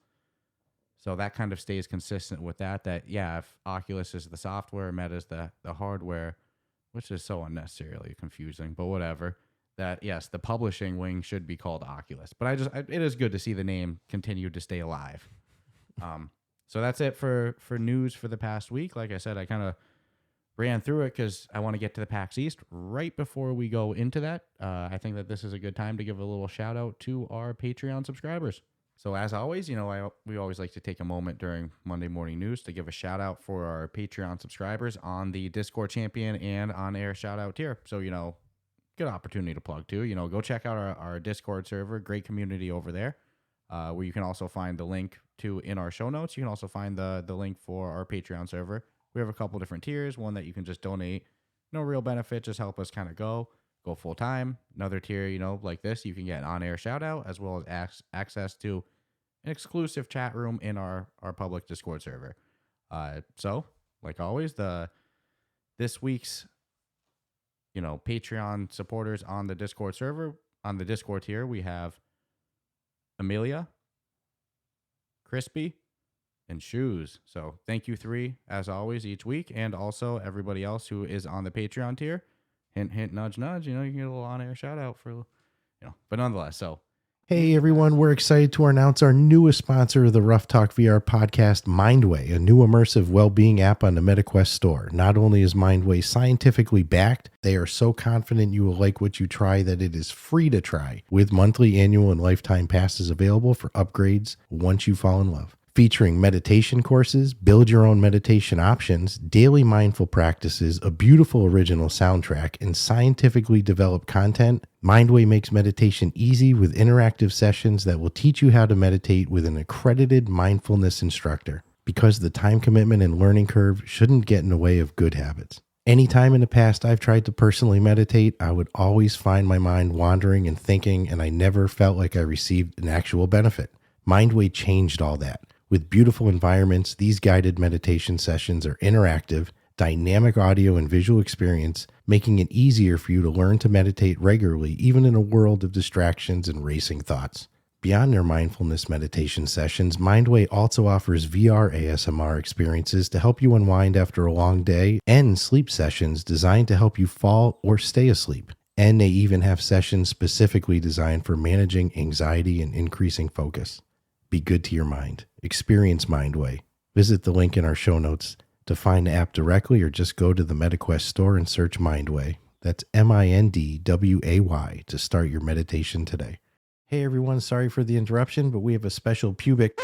So that kind of stays consistent with that, yeah, if Oculus is the software, Meta is the hardware, which is so unnecessarily confusing, but whatever, that, yes, the publishing wing should be called Oculus. But it is good to see the name continue to stay alive. So that's it for news for the past week. Like I said, I kind of ran through it because I want to get to the PAX East. Right before we go into that, I think that this is a good time to give a little shout out to our Patreon subscribers. So as always, we always like to take a moment during Monday Morning News to give a shout out for our Patreon subscribers on the Discord Champion and on air shout out tier. So, good opportunity to plug too. Go check out our Discord server. Great community over there, where you can also find the link to in our show notes. You can also find the link for our Patreon server. We have a couple different tiers. One that you can just donate, no real benefit, just help us kind of go full time. Another tier, like this, you can get an on-air shout out as well as access to an exclusive chat room in our public Discord server. So, like always, this week's Patreon supporters on the Discord server, on the Discord tier, we have Amelia, Crispy, and Shoes. So thank you 3 as always each week, and also everybody else who is on the Patreon tier. Hint, hint, nudge, nudge. You can get a little on-air shout out for, but nonetheless. So, hey everyone, we're excited to announce our newest sponsor of the Ruff Talk VR podcast, Mindway, a new immersive well-being app on the Metaquest store. Not only is Mindway scientifically backed, they are so confident you will like what you try that it is free to try, with monthly, annual, and lifetime passes available for upgrades once you fall in love. Featuring meditation courses, build your own meditation options, daily mindful practices, a beautiful original soundtrack, and scientifically developed content, Mindway makes meditation easy with interactive sessions that will teach you how to meditate with an accredited mindfulness instructor, because the time commitment and learning curve shouldn't get in the way of good habits. Anytime in the past I've tried to personally meditate, I would always find my mind wandering and thinking, and I never felt like I received an actual benefit. Mindway changed all that. With beautiful environments, these guided meditation sessions are interactive, dynamic audio and visual experience, making it easier for you to learn to meditate regularly, even in a world of distractions and racing thoughts. Beyond their mindfulness meditation sessions, Mindway also offers VR ASMR experiences to help you unwind after a long day, and sleep sessions designed to help you fall or stay asleep. And they even have sessions specifically designed for managing anxiety and increasing focus. Be good to your mind. Experience Mindway. Visit the link in our show notes to find the app directly, or just go to the Metaquest store and search Mindway. That's MINDWAY to start your meditation today. Hey everyone, sorry for the interruption, but we have a special public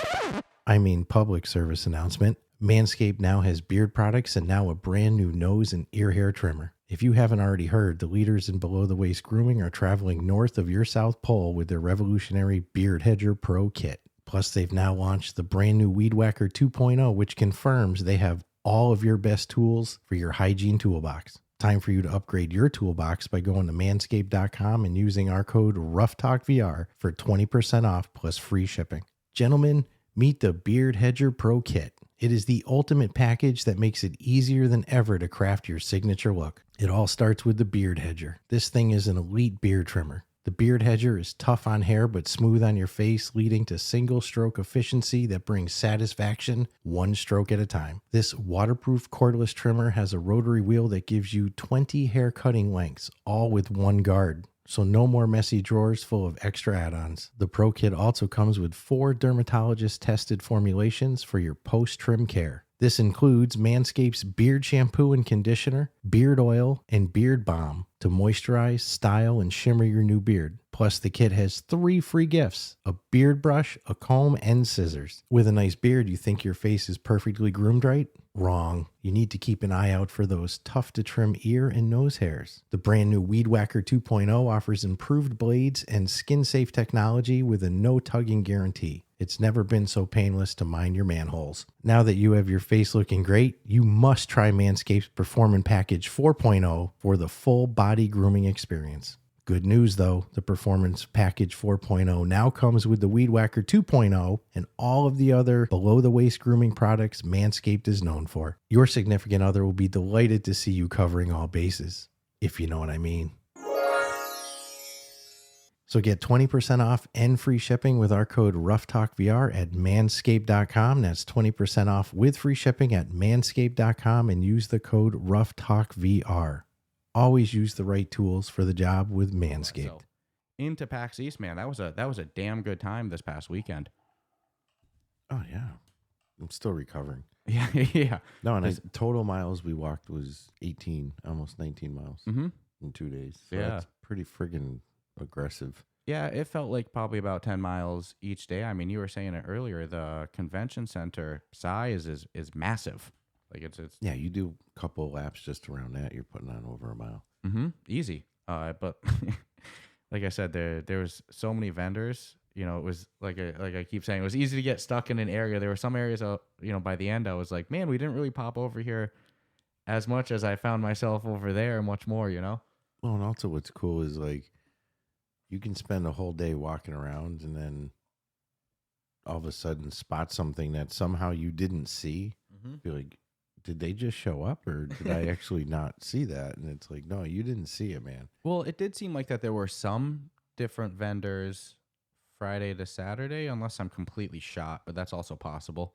service announcement. Manscaped now has beard products and now a brand new nose and ear hair trimmer. If you haven't already heard, the leaders in below-the-waist grooming are traveling north of your South Pole with their revolutionary Beard Hedger Pro Kit. Plus, they've now launched the brand new Weed Whacker 2.0, which confirms they have all of your best tools for your hygiene toolbox. Time for you to upgrade your toolbox by going to manscaped.com and using our code RuffTalkVR for 20% off plus free shipping. Gentlemen, meet the Beard Hedger Pro Kit. It is the ultimate package that makes it easier than ever to craft your signature look. It all starts with the Beard Hedger. This thing is an elite beard trimmer. The Beard Hedger is tough on hair but smooth on your face, leading to single stroke efficiency that brings satisfaction one stroke at a time. This waterproof cordless trimmer has a rotary wheel that gives you 20 hair cutting lengths, all with one guard. So no more messy drawers full of extra add-ons. The Pro Kit also comes with 4 dermatologist-tested formulations for your post-trim care. This includes Manscaped's beard shampoo and conditioner, beard oil, and beard balm to moisturize, style, and shimmer your new beard. Plus, the kit has 3 free gifts: a beard brush, a comb, and scissors. With a nice beard, you think your face is perfectly groomed, right? Wrong. You need to keep an eye out for those tough-to-trim ear and nose hairs. The brand new Weed Whacker 2.0 offers improved blades and skin-safe technology with a no-tugging guarantee. It's never been so painless to mind your manholes. Now that you have your face looking great, you must try Manscaped's Performance Package 4.0 for the full body grooming experience. Good news though, the Performance Package 4.0 now comes with the Weed Whacker 2.0 and all of the other below-the-waist grooming products Manscaped is known for. Your significant other will be delighted to see you covering all bases, if you know what I mean. So get 20% off and free shipping with our code RuffTalkVR at manscaped.com. That's 20% off with free shipping at manscaped.com, and use the code RuffTalkVR. Always use the right tools for the job with Manscaped. So, into PAX East, man, that was a damn good time this past weekend. Oh yeah. I'm still recovering. Yeah, yeah. No, and total miles we walked was 18, almost 19 miles in 2 days. So Yeah. that's pretty friggin' aggressive. Yeah, it felt like probably about 10 miles each day. I mean, you were saying it earlier, the convention center size is massive. Like it's Yeah, you do a couple of laps just around that, you're putting on over a mile. easy. But like I said, there was so many vendors. You know, it was like I keep saying, it was easy to get stuck in an area. There were some areas, by the end, I was like, man, we didn't really pop over here as much as I found myself over there, much more, Well, and also what's cool is like you can spend a whole day walking around and then all of a sudden spot something that somehow you didn't see. Be like, did they just show up or did I actually not see that? And it's like, no, you didn't see it, man. Well, it did seem like that there were some different vendors Friday to Saturday, unless I'm completely shot, but that's also possible.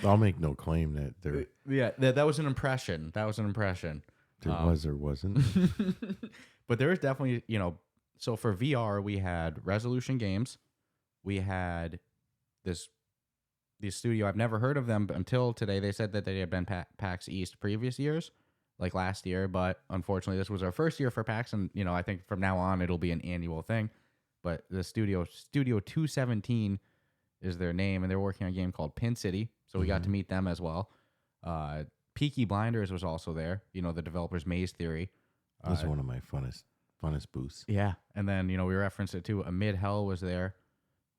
I'll make no claim that there Yeah, that was an impression. There was or wasn't. But there is definitely, so for VR, we had Resolution Games. We had this studio. I've never heard of them until today. They said that they had been PAX East previous years, like last year. But unfortunately, this was our first year for PAX. And, I think from now on, it'll be an annual thing. But the Studio 217 is their name. And they're working on a game called Pin City. So we got to meet them as well. Peaky Blinders was also there. The developers Maze Theory. That's one of my funnest booths. Yeah. And then, we referenced it too. Amid Hell was there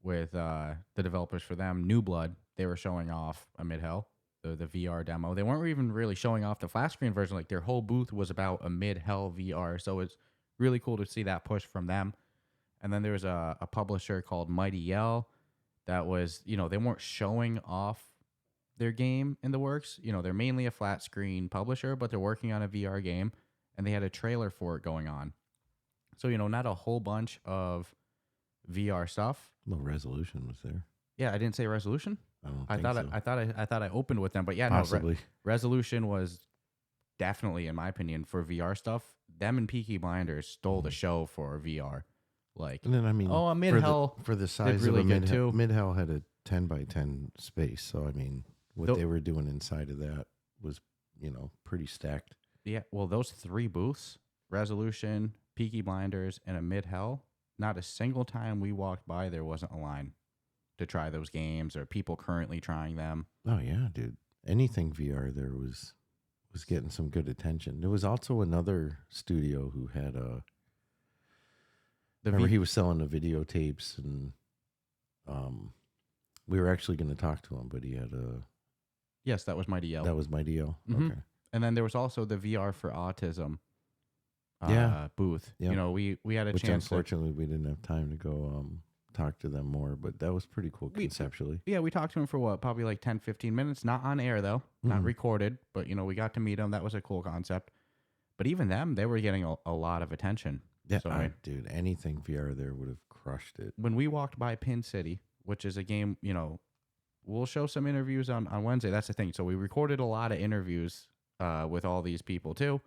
with the developers for them. New Blood, they were showing off Amid Hell, the VR demo. They weren't even really showing off the flat screen version. Like their whole booth was about Amid Hell VR. So it's really cool to see that push from them. And then there was a publisher called Mighty Yell that was, they weren't showing off their game in the works. They're mainly a flat screen publisher, but they're working on a VR game. And they had a trailer for it going on. So, not a whole bunch of VR stuff. Well, Resolution was there. Yeah, I didn't say Resolution. I thought so. I thought I opened with them, but yeah, possibly. No, Resolution was definitely, in my opinion, for VR stuff. Them and Peaky Blinders stole the show for VR. Like, and then Mid Hell for the size really of a good Mid Hell had a 10 by 10 space. So I mean, what they were doing inside of that was, pretty stacked. Yeah, well, those three booths, Resolution, Peaky Blinders, and a Mid Hell, not a single time we walked by there wasn't a line to try those games or people currently trying them. Oh yeah, dude. Anything VR there was getting some good attention. There was also another studio who had he was selling the videotapes and we were actually going to talk to him, but he had Yes, that was Mighty Yell. That was Mighty Yell. Okay. And then there was also the VR for Autism booth. Yeah. We had a Which chance. Unfortunately, we didn't have time to go talk to them more, but that was pretty cool conceptually. We talked to him for probably like 10, 15 minutes. Not on air, though. Not recorded. But, we got to meet him. That was a cool concept. But even them, they were getting a lot of attention. Yeah, so, dude, anything VR there would have crushed it. When we walked by Pin City, which is a game, we'll show some interviews on Wednesday. That's the thing. So we recorded a lot of interviews with all these people too.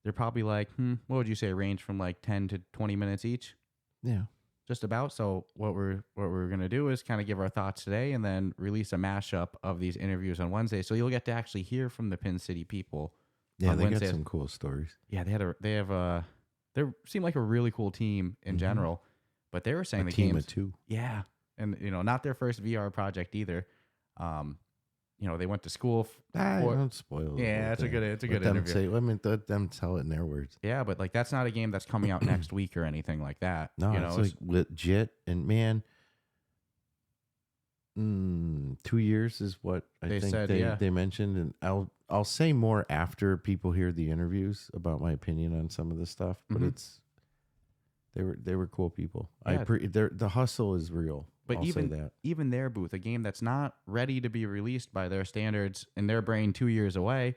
They're probably like, what would you say, range from like 10 to 20 minutes each? Yeah. Just about. So what we're going to do is kind of give our thoughts today and then release a mashup of these interviews on Wednesday. So you'll get to actually hear from the Pin City people. Yeah, they Wednesday. got some cool stories. Yeah, they seem like a really cool team in general, but they were saying the team games, of two. Yeah. And, not their first VR project either. They went to school. Don't spoil it. Yeah, it's a good interview. Let them tell it in their words. Yeah, but like that's not a game that's coming out next week or anything like that. No, it's like legit. And man, 2 years is what I think they mentioned. And I'll say more after people hear the interviews about my opinion on some of this stuff. But they were cool people. Yeah. The hustle is real. But I'll say that. even their booth, a game that's not ready to be released by their standards in their brain 2 years away,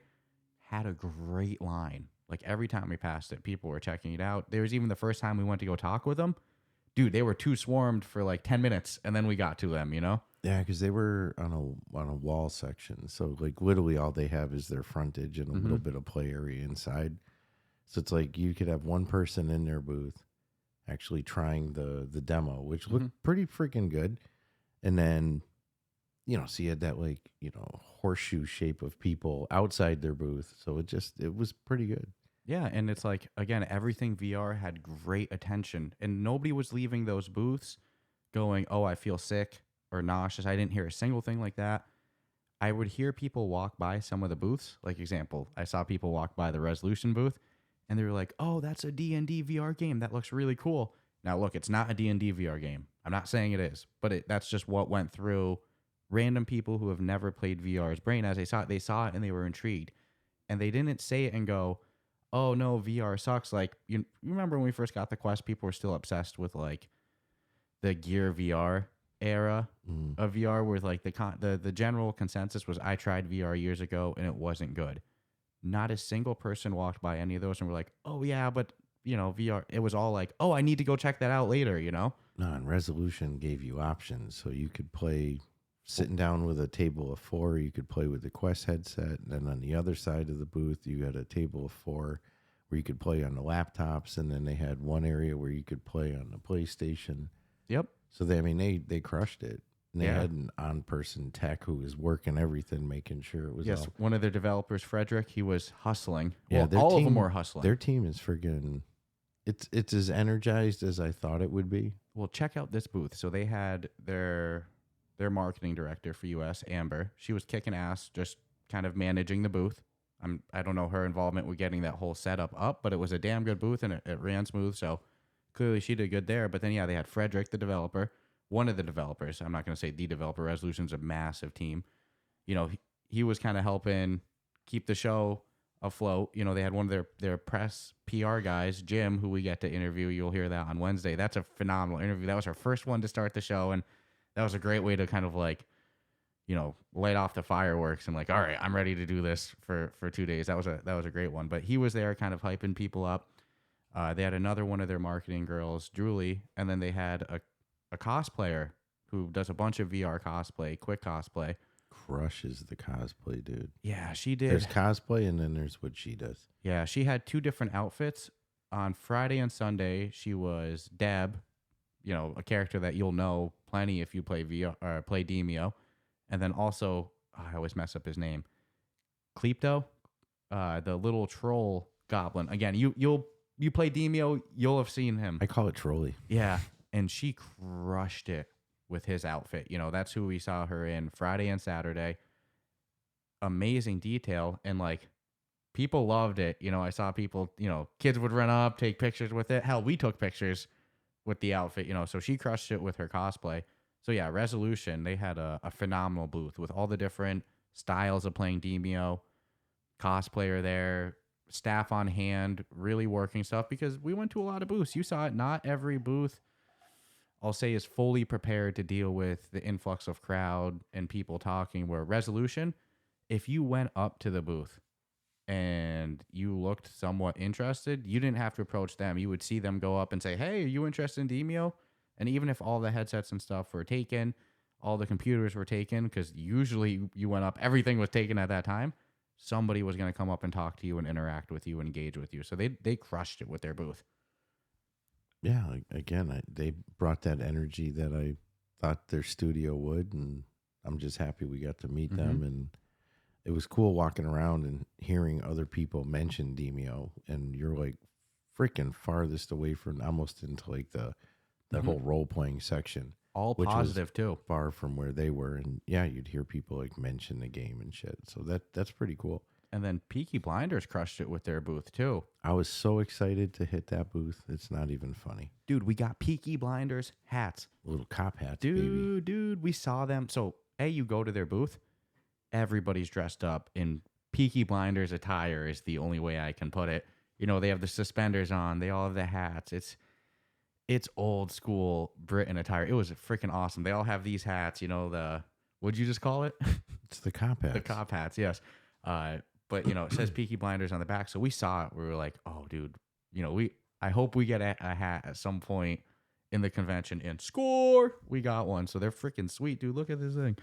had a great line. Like every time we passed it, people were checking it out. There was even the first time we went to go talk with them. Dude, they were too swarmed for like 10 minutes, and then we got to them, Yeah, because they were on a wall section. So like literally all they have is their frontage and a little bit of play area inside. So it's like you could have one person in their booth actually trying the demo, which looked pretty freaking good. And then so you had that like, horseshoe shape of people outside their booth. So it was pretty good. Yeah, and it's like, again, everything VR had great attention, and nobody was leaving those booths going, "Oh, I feel sick or nauseous." I didn't hear a single thing like that. I would hear people walk by some of the booths. Like example, I saw people walk by the Resolution booth, and they were like, "Oh, that's a D&D VR game. That looks really cool." Now, look, it's not a D&D VR game. I'm not saying it is, but that's just what went through random people who have never played VR's brain. As they saw it and they were intrigued, and they didn't say it and go, "Oh no, VR sucks." Like you remember when we first got the Quest, people were still obsessed with like the Gear VR era of VR, where like the general consensus was, I tried VR years ago and it wasn't good. Not a single person walked by any of those and were like, "Oh yeah, but VR." It was all like, "Oh, I need to go check that out later." No, and Resolution gave you options, so you could play sitting down with a table of 4. You could play with the Quest headset, and then on the other side of the booth, you had a table of 4 where you could play on the laptops, and then they had one area where you could play on the PlayStation. Yep. So they crushed it. And they Yeah. had an on-person tech who was working everything, making sure it was Yes, all. one of their developers, Frederick, he was hustling. Yeah, Well, all of them were hustling. Their team is friggin'. It's as energized as I thought it would be. Well, check out this booth. So they had their marketing director for US, Amber. She was kicking ass, just kind of managing the booth. I don't know her involvement with getting that whole setup up, but it was a damn good booth and it ran smooth. So clearly she did good there. But then they had Frederick, the developer, one of the developers. I'm not going to say the developer. Resolution's a massive team. He was kind of helping keep the show afloat. They had one of their press PR guys, Jim, who we get to interview. You'll hear that on Wednesday. That's a phenomenal interview. That was our first one to start the show, and that was a great way to kind of like, light off the fireworks and like, all right, I'm ready to do this for 2 days. That was a great one. But he was there kind of hyping people up. They had another one of their marketing girls, Julie, and then they had a cosplayer who does a bunch of VR cosplay, quick cosplay. Crushes the cosplay, dude. Yeah, she did. There's cosplay and then there's what she does. Yeah, she had 2 different outfits. On Friday and Sunday, she was Deb, a character that you'll know plenty if you play VR or play Demio. And then also, I always mess up his name, Klepto, the little troll goblin. Again, you play Demio, you'll have seen him. I call it Trolley. Yeah, and she crushed it with his outfit. That's who we saw her in Friday and Saturday. Amazing detail, and like people loved it. I saw people, kids would run up, take pictures with it. Hell, we took pictures with the outfit, so she crushed it with her cosplay. So yeah, Resolution, they had a phenomenal booth with all the different styles of playing Demio, cosplayer there, staff on hand, really working stuff, because we went to a lot of booths. You saw it. Not every booth, I'll say, is fully prepared to deal with the influx of crowd and people talking, where Resolution, if you went up to the booth and you looked somewhat interested, you didn't have to approach them. You would see them go up and say, "Hey, are you interested in Demio?" And even if all the headsets and stuff were taken, all the computers were taken, because usually you went up, everything was taken at that time, somebody was going to come up and talk to you and interact with you and engage with you. So they crushed it with their booth. Yeah, again, they brought that energy that I thought their studio would, and I'm just happy we got to meet them. And it was cool walking around and hearing other people mention Demio, and you're like freaking farthest away from almost into like the whole role-playing section. All positive too. Far from where they were. And yeah, you'd hear people like mention the game and shit. So that's pretty cool. And then Peaky Blinders crushed it with their booth too. I was so excited to hit that booth. It's not even funny. Dude, we got Peaky Blinders hats. Little cop hats, baby. Dude, we saw them. So, you go to their booth, everybody's dressed up in Peaky Blinders attire is the only way I can put it. They have the suspenders on. They all have the hats. It's old school Britain attire. It was freaking awesome. They all have these hats, what'd you just call it? It's the cop hats. The cop hats, yes. But it says Peaky Blinders on the back. So we saw it. We were like, oh, dude, I hope we get a hat at some point in the convention, and score, we got one. So they're freaking sweet, dude. Look at this thing.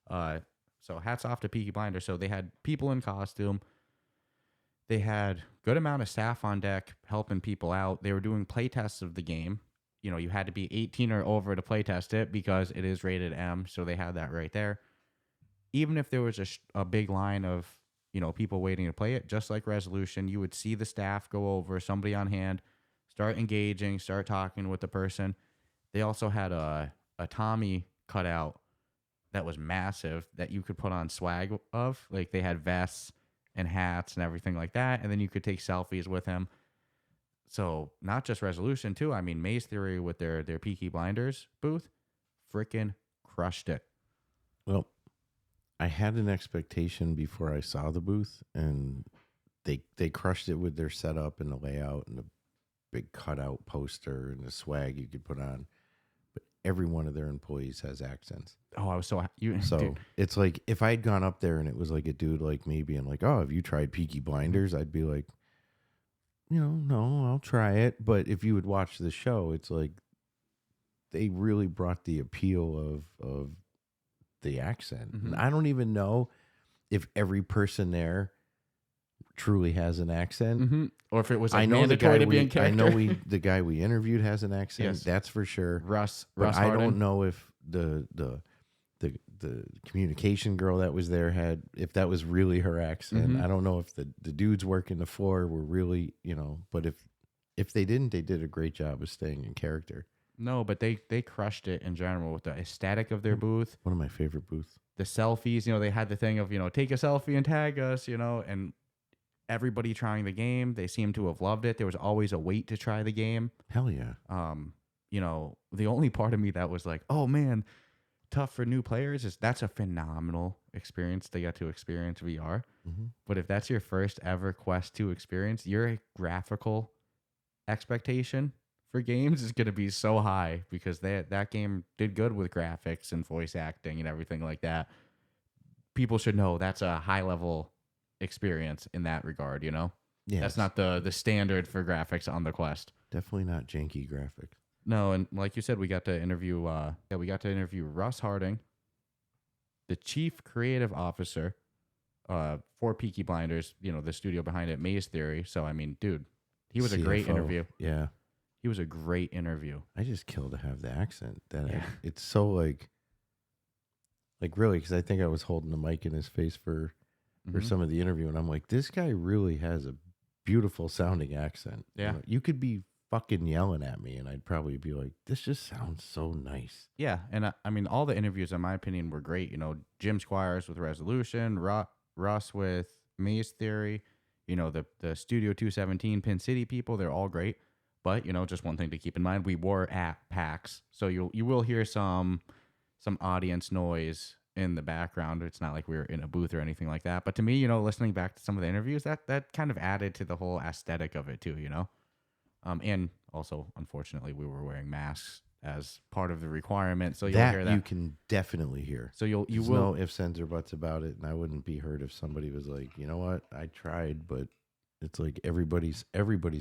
So hats off to Peaky Blinders. So they had people in costume. They had good amount of staff on deck helping people out. They were doing play tests of the game. You had to be 18 or over to play test it because it is rated M. So they had that right there. even if there was a big line of, people waiting to play it, just like Resolution, you would see the staff go over, somebody on hand, start engaging, start talking with the person. They also had a Tommy cutout that was massive that you could put on swag of. Like they had vests and hats and everything like that. And then you could take selfies with him. So not just Resolution too. I mean, Maze Theory with their Peaky Blinders booth, freaking crushed it. Well, I had an expectation before I saw the booth, and they crushed it with their setup and the layout and the big cutout poster and the swag you could put on. But every one of their employees has accents. Oh, I was so dude. It's like if I had gone up there and it was like a dude like me being like, "Oh, have you tried Peaky Blinders?" I'd be like, no, I'll try it. But if you would watch the show, it's like they really brought the appeal of the accent. Mm-hmm. And I don't even know if every person there truly has an accent, mm-hmm. Or if it was like I know mandatory to be in character. I know the guy we interviewed has an accent. Yes. That's for sure. Russ I Harden. don't know if the communication girl that was there if that was really her accent. Mm-hmm. I don't know if the dudes working the floor were really, but if they didn't, they did a great job of staying in character. No, but they crushed it in general with the aesthetic of their booth. One of my favorite booths. The selfies, they had the thing of, take a selfie and tag us, and everybody trying the game. They seemed to have loved it. There was always a wait to try the game. Hell yeah. The only part of me that was like, oh man, tough for new players is that's a phenomenal experience. They got to experience VR. Mm-hmm. But if that's your first ever Quest 2 experience, your graphical expectation for games is going to be so high because that game did good with graphics and voice acting and everything like that. People should know that's a high level experience in that regard, Yeah, that's not the standard for graphics on the Quest. Definitely not janky graphics. No, and like you said, we got to interview Russ Harding, the chief creative officer for Peaky Blinders, the studio behind it, Maze Theory. So I mean, dude, he was CFO. a great interview. Yeah. He was a great interview. I just kill to have the accent. It's so like really, because I think I was holding the mic in his face for some of the interview, and I'm like, this guy really has a beautiful sounding accent. Yeah. You could be fucking yelling at me, and I'd probably be like, this just sounds so nice. Yeah, and I mean, all the interviews, in my opinion, were great. Jim Squires with Resolution, Russ with Maze Theory, the Studio 217 Pin City people, they're all great. But, just one thing to keep in mind, we were at PAX, so you will hear some audience noise in the background. It's not like we were in a booth or anything like that. But to me, listening back to some of the interviews, that kind of added to the whole aesthetic of it too, And also, unfortunately, we were wearing masks as part of the requirement, so you'll hear that. You can definitely hear. So you There's will no ifs, ands, or buts about it, and I wouldn't be hurt if somebody was like, you know what, I tried, but it's like everybody's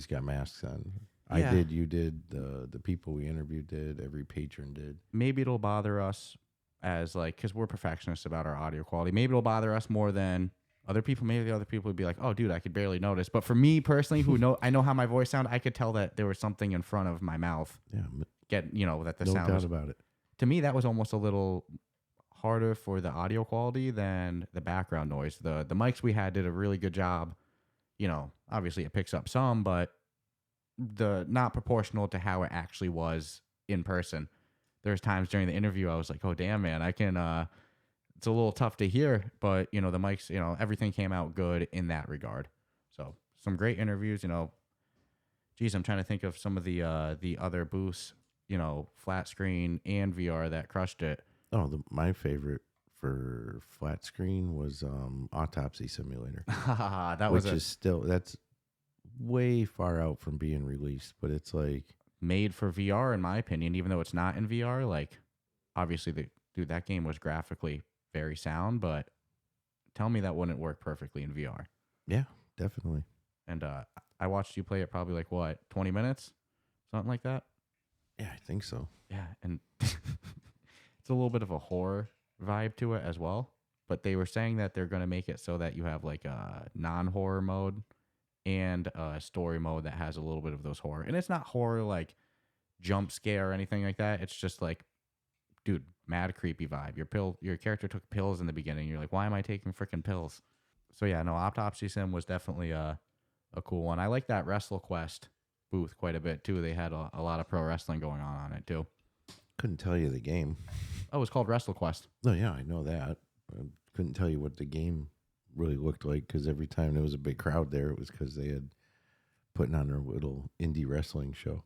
got masks on. Yeah. I did, you did, the people we interviewed did, every patron did. Maybe it'll bother us as because we're perfectionists about our audio quality. Maybe it'll bother us more than other people. Maybe the other people would be like, oh, dude, I could barely notice. But for me personally, I know how my voice sounded, I could tell that there was something in front of my mouth. Yeah. That the no sound doubt was, about it. To me, that was almost a little harder for the audio quality than the background noise. The mics we had did a really good job. Obviously it picks up some, but not proportional to how it actually was in person. There's times during the interview I was like, oh damn man, I can it's a little tough to hear, but the mics, everything came out good in that regard. So some great interviews, geez, I'm trying to think of some of the other booths, flat screen and VR that crushed it. Oh, my favorite for flat screen was Autopsy Simulator. That's way far out from being released, but it's like made for VR in my opinion, even though it's not in VR. Like obviously that game was graphically very sound, but tell me that wouldn't work perfectly in VR. Yeah, definitely. And I watched you play it probably 20 minutes, something like that. Yeah, I think so. Yeah, and it's a little bit of a horror vibe to it as well, but they were saying that they're going to make it so that you have a non-horror mode and a story mode that has a little bit of those horror. And it's not horror like jump scare or anything like that. It's just dude, mad creepy vibe. Your character took pills in the beginning. You're like, why am I taking freaking pills? So yeah, no, Autopsy Sim was definitely a cool one. I like that Quest booth quite a bit too. They had a lot of pro wrestling going on it too. Couldn't tell you the game. Oh, it's called Quest. No, yeah, I know that. I couldn't tell you what the game really looked like because every time there was a big crowd there, it was because they had putting on their little indie wrestling show,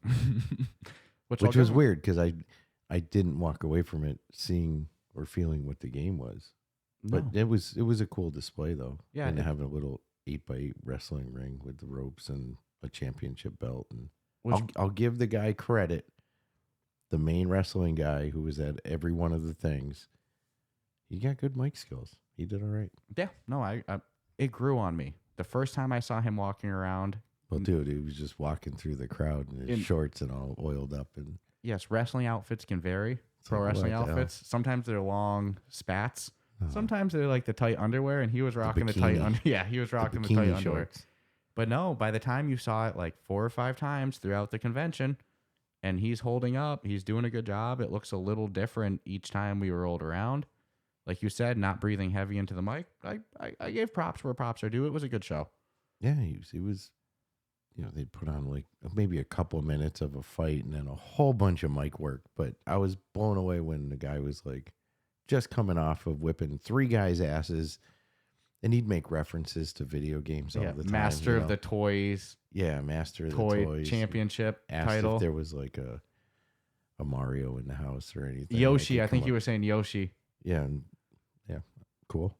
which was weird because I didn't walk away from it seeing or feeling what the game was. No. But it was a cool display though. Yeah, and having a little 8x8 wrestling ring with the ropes and a championship belt, and I'll give the guy credit. The main wrestling guy who was at every one of the things, he got good mic skills. He did all right. Yeah, no, it grew on me. The first time I saw him walking around. Well, dude, he was just walking through the crowd in his shorts and all oiled up. And yes, wrestling outfits can vary. Pro wrestling outfits. Sometimes they're long spats. Sometimes they're like the tight underwear, and he was rocking the tight underwear. Yeah, he was rocking the tight underwear. But no, by the time you saw it like 4 or 5 times throughout the convention, and he's holding up, he's doing a good job. It looks a little different each time we rolled around. Like you said, not breathing heavy into the mic. I gave props where props are due. It was a good show. Yeah, he was. You know, they'd put on like maybe a couple of minutes of a fight and then a whole bunch of mic work. But I was blown away when the guy was like just coming off of whipping 3 guys' asses, and he'd make references to video games all the time. Master of the Toys. Yeah, Master of the Toys. Championship asked title. If there was like a Mario in the house or anything. Yoshi, I think you were saying Yoshi. Yeah, yeah, cool.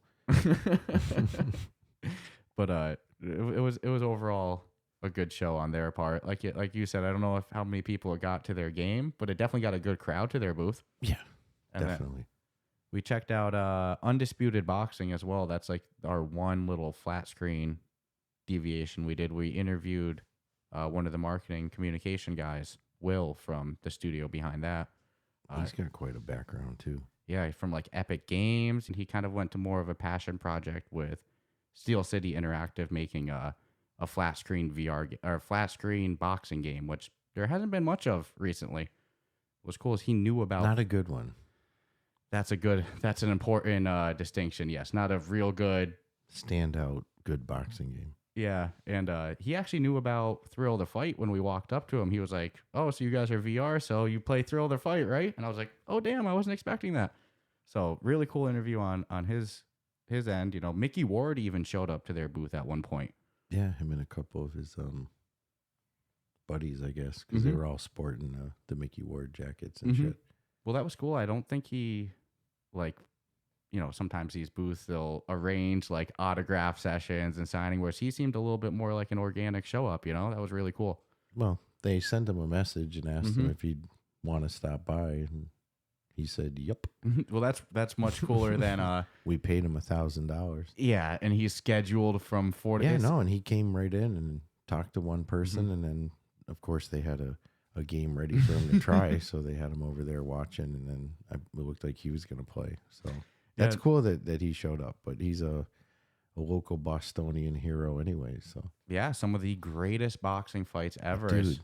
But it was overall a good show on their part. Like you said, I don't know how many people got to their game, but it definitely got a good crowd to their booth. Yeah, and definitely. We checked out Undisputed Boxing as well. That's like our one little flat screen deviation we did. We interviewed one of the marketing communication guys, Will, from the studio behind that. He's got quite a background too. Yeah, from like Epic Games, and he kind of went to more of a passion project with Steel City Interactive, making a flat screen VR or flat screen boxing game, which there hasn't been much of recently. What's cool is he knew about. Not a good one. That's an important distinction. Yes, not a real good standout good boxing game. Yeah, and he actually knew about Thrill the Fight when we walked up to him. He was like, "Oh, so you guys are VR, so you play Thrill the Fight, right?" And I was like, "Oh, damn, I wasn't expecting that." So really cool interview on his end. You know, Mickey Ward even showed up to their booth at one point. Yeah, him and a couple of his buddies, I guess, because they were all sporting the Mickey Ward jackets and shit. Well, that was cool. I don't think he, like, you know, sometimes these booths, they'll arrange like autograph sessions and signing, whereas he seemed a little bit more like an organic show up, you know? That was really cool. Well, they sent him a message and asked him if he'd want to stop by, and he said, "Yep." Well, that's much cooler than we paid him $1,000. Yeah, and he's scheduled from 4 to... Yeah, no, and he came right in and talked to one person, and then, of course, they had a game ready for him to try, so they had him over there watching, and then it looked like he was going to play. So that's cool that he showed up, but he's a local Bostonian hero anyway. So yeah, some of the greatest boxing fights ever. Dude,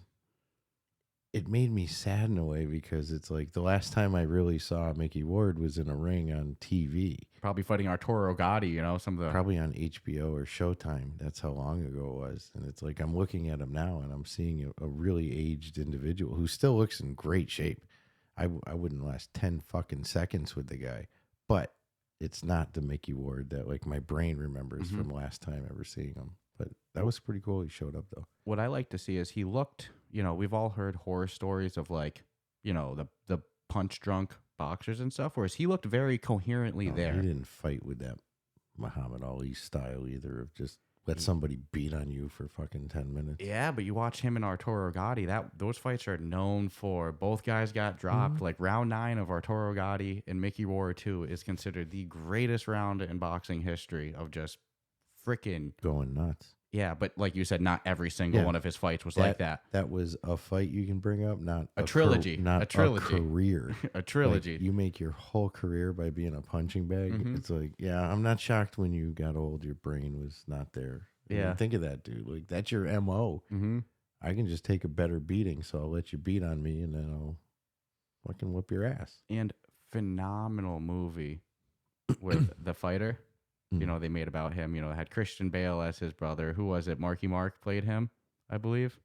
it made me sad in a way because it's like the last time I really saw Mickey Ward was in a ring on TV. Probably fighting Arturo Gatti, you know, probably on HBO or Showtime. That's how long ago it was. And it's like I'm looking at him now and I'm seeing a really aged individual who still looks in great shape. I wouldn't last 10 fucking seconds with the guy, but it's not the Mickey Ward that like my brain remembers from last time ever seeing him. But that was pretty cool. He showed up though. What I like to see is he looked, you know, we've all heard horror stories of like, you know, the punch drunk boxers and stuff, whereas he looked very coherently there. He didn't fight with that Muhammad Ali style either of just let somebody beat on you for fucking 10 minutes. Yeah, but you watch him and Arturo Gatti, those fights are known for. Both guys got dropped. Like round 9 of Arturo Gatti and Mickey Ward 2 is considered the greatest round in boxing history of just freaking going nuts. Yeah, but like you said, not every single one of his fights was like that. That was a fight you can bring up, not a trilogy. Not a career. A trilogy. Like, you make your whole career by being a punching bag. It's like, yeah, I'm not shocked when you got old, your brain was not there. Yeah. mean, think of that, dude. Like, that's your MO. I can just take a better beating, so I'll let you beat on me, and then I'll fucking whip your ass. And phenomenal movie with The Fighter. You know, they made about him. You know, it had Christian Bale as his brother. Who was it? Marky Mark played him, I believe.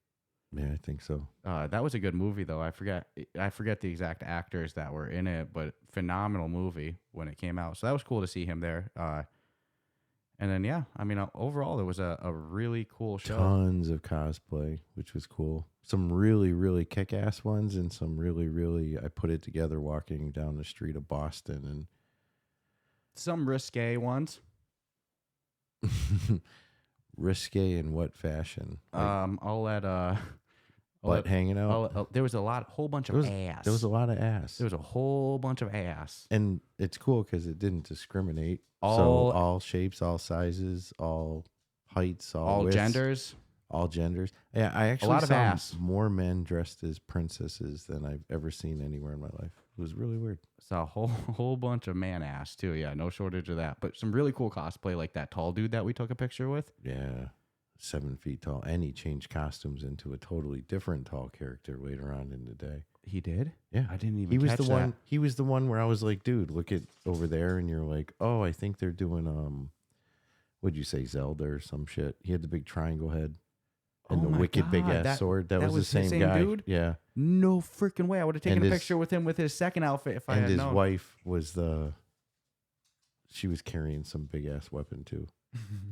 Yeah, I think so. That was a good movie, though. I forget the exact actors that were in it, but phenomenal movie when it came out. So that was cool to see him there. And then, yeah, I mean, overall, it was a really cool show. Tons of cosplay, which was cool. Some really, really kick-ass ones and some really, really, I put it together walking down the street of Boston. And some risque ones. Risque in what fashion? Like I'll let butt hanging out. there was whole bunch of ass. There was a lot of ass. There was a whole bunch of ass, and it's cool because it didn't discriminate. All shapes, all sizes, all heights, all widths, all genders. Yeah, I actually a lot of saw ass. More men dressed as princesses than I've ever seen anywhere in my life. It was really weird. Saw a whole bunch of man ass too. Yeah, no shortage of that. But some really cool cosplay, like that tall dude that we took a picture with. Yeah, 7 feet tall, and he changed costumes into a totally different tall character later on in the day. He did? Yeah, I didn't even. He was catch the that. one. He was the one where I was like, dude, look at over there, and you're like, oh, I think they're doing what'd you say, Zelda or some shit? He had the big triangle head. And the wicked big ass sword. That was the same guy. Dude? Yeah. No freaking way. I would have taken a picture with him with his second outfit if I had known. And his wife was she was carrying some big ass weapon too.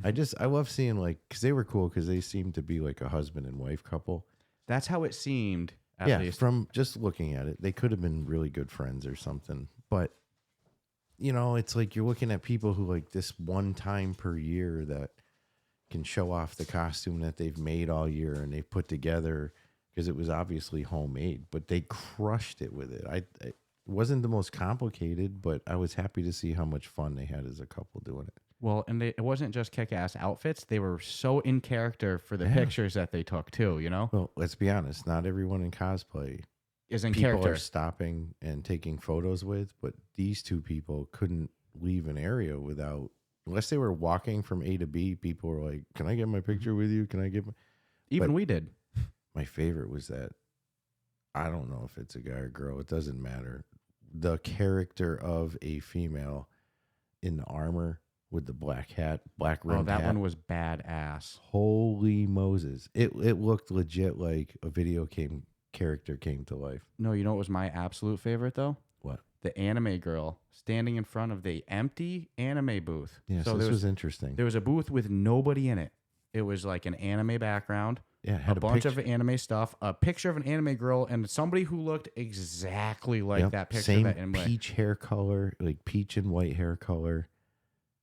I love seeing because they were cool because they seemed to be like a husband and wife couple. That's how it seemed. At least. From just looking at it, they could have been really good friends or something. But it's like you're looking at people who like this one time per year that can show off the costume that they've made all year and they put together because it was obviously homemade, but they crushed it with it. It wasn't the most complicated, but I was happy to see how much fun they had as a couple doing it. Well, and it wasn't just kick-ass outfits. They were so in character for the pictures that they took too, Well, let's be honest. Not everyone in cosplay is in people character. Are stopping and taking photos with, but these two people couldn't leave an area without, unless they were walking from A to B, people were like, can I get my picture with you? Can I get my... Even we did. My favorite was that, I don't know if it's a guy or girl, it doesn't matter. The character of a female in the armor with the black hat, black rimmed hat. That one was badass. Holy Moses. It looked legit like a video game character came to life. No, you know what was my absolute favorite though? What? The anime girl standing in front of the empty anime booth. Yeah, so this was interesting. There was a booth with nobody in it. It was like an anime background. Yeah, it had a bunch of anime stuff, a picture of an anime girl, and somebody who looked exactly like that picture. Same peach hair color, like peach and white hair color.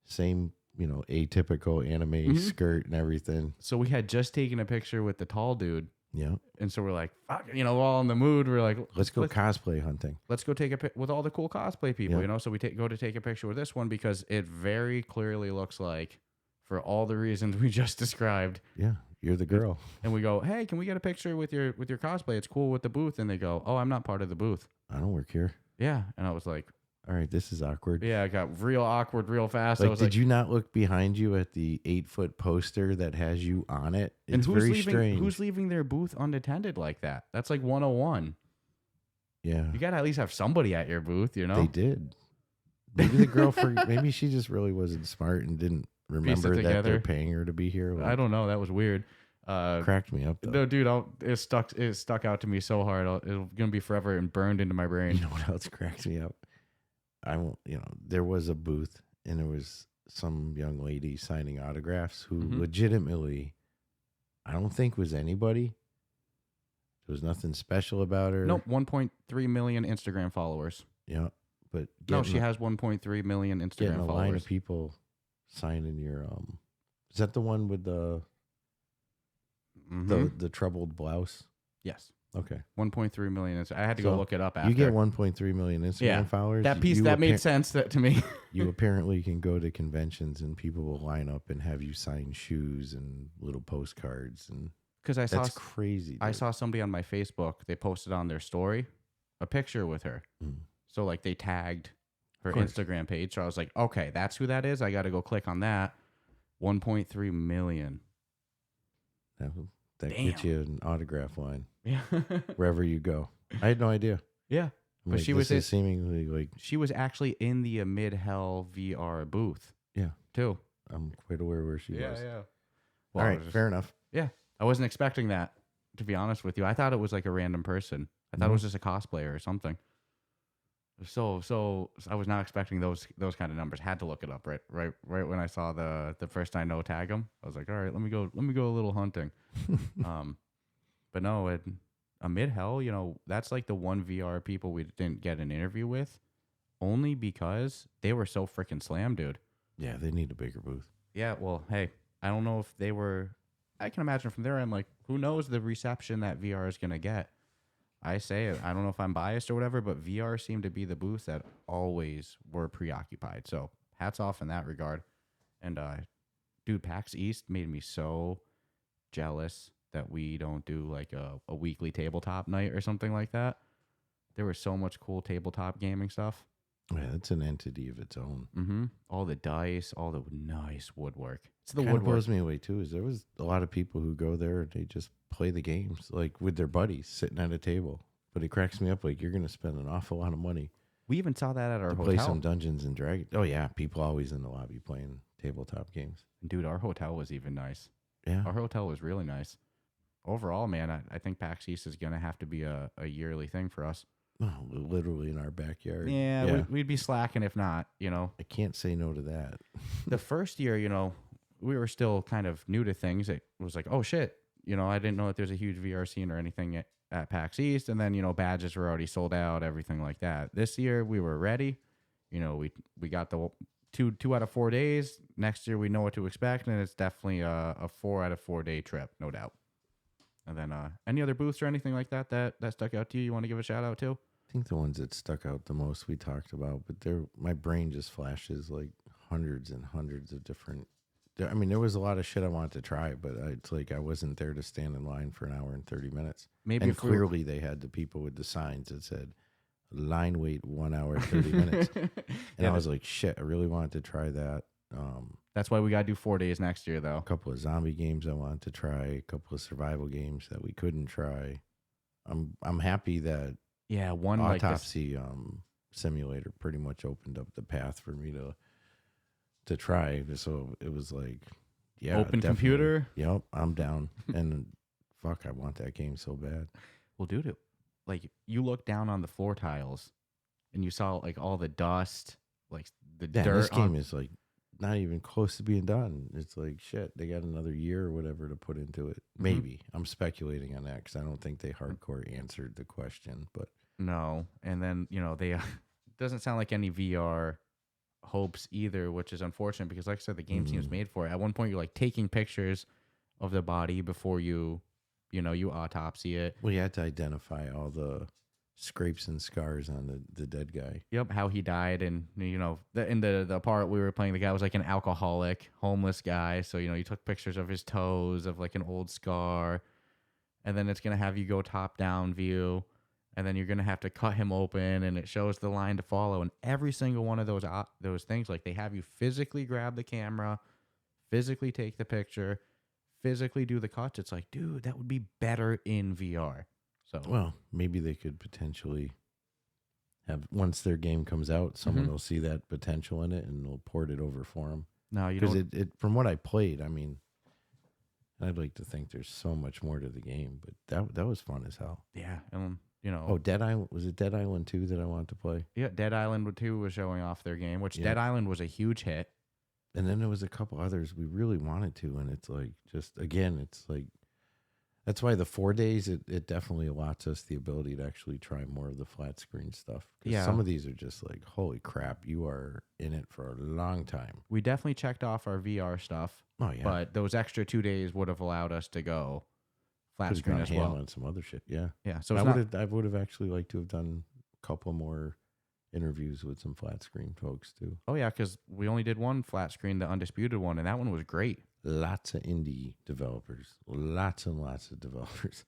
Same, atypical anime skirt and everything. So we had just taken a picture with the tall dude. Yeah. And so we're like, fuck, we're all in the mood. We're like, let's go cosplay hunting. Let's go take a pic with all the cool cosplay people, So we go to take a picture with this one because it very clearly looks like, for all the reasons we just described. Yeah, you're the girl. And we go, hey, can we get a picture with your cosplay? It's cool with the booth. And they go, oh, I'm not part of the booth. I don't work here. Yeah. And I was like, all right, this is awkward. Yeah, it got real awkward real fast. Did you not look behind you at the 8-foot poster that has you on it? It's very strange. Who's leaving their booth unattended like that? That's like 101. Yeah. You got to at least have somebody at your booth, They did. Maybe the girl, maybe she just really wasn't smart and didn't remember that they're paying her to be here. I don't know. That was weird. Cracked me up, though. No, dude, it stuck out to me so hard. It's going to be forever and burned into my brain. You know what else cracks me up? I won't, there was a booth and there was some young lady signing autographs who legitimately, I don't think was anybody. There was nothing special about her. Nope, 1.3 million Instagram followers. Yeah, but no, she has 1.3 million Instagram followers. Line of people signing your is that the one with the troubled blouse? Yes. Okay. 1.3 million. I had to go look it up after. You get 1.3 million Instagram followers. That made sense to me. You apparently can go to conventions and people will line up and have you sign shoes and little postcards and that's crazy. Dude. I saw somebody on my Facebook. They posted on their story a picture with her. So like they tagged her Instagram page. So I was like, okay, that's who that is. I got to go click on that. 1.3 million. That gets you an autograph line. Yeah. Wherever you go. I had no idea. Yeah. But she was seemingly like she was actually in the Mid Hell VR booth. Yeah, too. I'm quite aware where she was. Yeah. Well, all right, fair enough. Yeah, I wasn't expecting that. To be honest with you, I thought it was like a random person. I thought it was just a cosplayer or something. So I was not expecting those kind of numbers. Had to look it up right when I saw the first I know tag them. I was like, all right, let me go a little hunting. But no, a Mid Hell, that's like the one VR people we didn't get an interview with, only because they were so freaking slammed, dude. Yeah, they need a bigger booth. Yeah, well, hey, I don't know if they were. I can imagine from their end, like, who knows the reception that VR is gonna get. I say it. I don't know if I'm biased or whatever, but VR seemed to be the booth that always were preoccupied. So hats off in that regard. And dude, PAX East made me so jealous that we don't do like a weekly tabletop night or something like that. There was so much cool tabletop gaming stuff. Yeah, it's an entity of its own. Mm-hmm. All the dice, all the nice woodwork. It's the woodwork. woodwork. Blows me away too. Is there was a lot of people who go there and they just play the games like with their buddies sitting at a table. But it cracks me up. Like you're going to spend an awful lot of money. We even saw that at our hotel. Play some Dungeons and Dragons. Oh yeah, people always in the lobby playing tabletop games. Dude, our hotel was even nice. Yeah, our hotel was really nice. Overall, man, I think PAX East is going to have to be a yearly thing for us. Oh, literally in our backyard. Yeah. We'd be slacking if not, I can't say no to that. The first year, we were still kind of new to things. It was like, oh shit, I didn't know that there's a huge VR scene or anything at PAX East. And then, badges were already sold out, everything like that. This year we were ready. We got the two out of 4 days. Next year we know what to expect, and it's definitely a 4 out of 4 day trip, no doubt. And then any other booths or anything like that stuck out to you want to give a shout out to? I think the ones that stuck out the most we talked about, but my brain just flashes like hundreds and hundreds of different. I mean, there was a lot of shit I wanted to try, but it's like I wasn't there to stand in line for an hour and 30 minutes. And clearly they had the people with the signs that said line wait 1 hour and 30 minutes. And I was like, shit, I really wanted to try that. That's why we got to do 4 days next year, though. A couple of zombie games I wanted to try, a couple of survival games that we couldn't try. I'm happy that one Autopsy simulator pretty much opened up the path for me to try. So it was like, yeah, open definitely. Computer. Yep, I'm down. And fuck, I want that game so bad. Well, dude, like you look down on the floor tiles and you saw like all the dust, like the dirt. This game is like not even close to being done. It's like shit. They got another year or whatever to put into it. Maybe I'm speculating on that because I don't think they hardcore answered the question. But no, and then they doesn't sound like any VR hopes either, which is unfortunate because, like I said, the game seems made for it. At one point, you're like taking pictures of the body before you autopsy it. Well, you had to identify all the scrapes and scars on the dead guy. Yep, how he died, and in the part we were playing, the guy was like an alcoholic, homeless guy. So you took pictures of his toes, of like an old scar, and then it's gonna have you go top down view, and then you're gonna have to cut him open, and it shows the line to follow. And every single one of those things, like they have you physically grab the camera, physically take the picture, physically do the cuts. It's like, dude, that would be better in VR. So, well, maybe they could potentially have, once their game comes out, someone will see that potential in it and they'll port it over for them. No, you don't. Because from what I played, I mean, I'd like to think there's so much more to the game, but that was fun as hell. Yeah, Oh, Dead Island, was it Dead Island 2 that I wanted to play? Yeah, Dead Island 2 was showing off their game, which Dead Island was a huge hit. And then there was a couple others we really wanted to, and it's like, just again, it's like, that's why the 4 days, it definitely allots us the ability to actually try more of the flat screen stuff. Yeah. Some of these are just like, holy crap, you are in it for a long time. We definitely checked off our VR stuff. Oh, yeah. But those extra 2 days would have allowed us to go flat screen as well. On some other shit, yeah. Yeah. So I would have actually liked to have done a couple more interviews with some flat screen folks too. Oh, yeah, because we only did one flat screen, the Undisputed one, and that one was great. Lots of indie developers. Lots and lots of developers.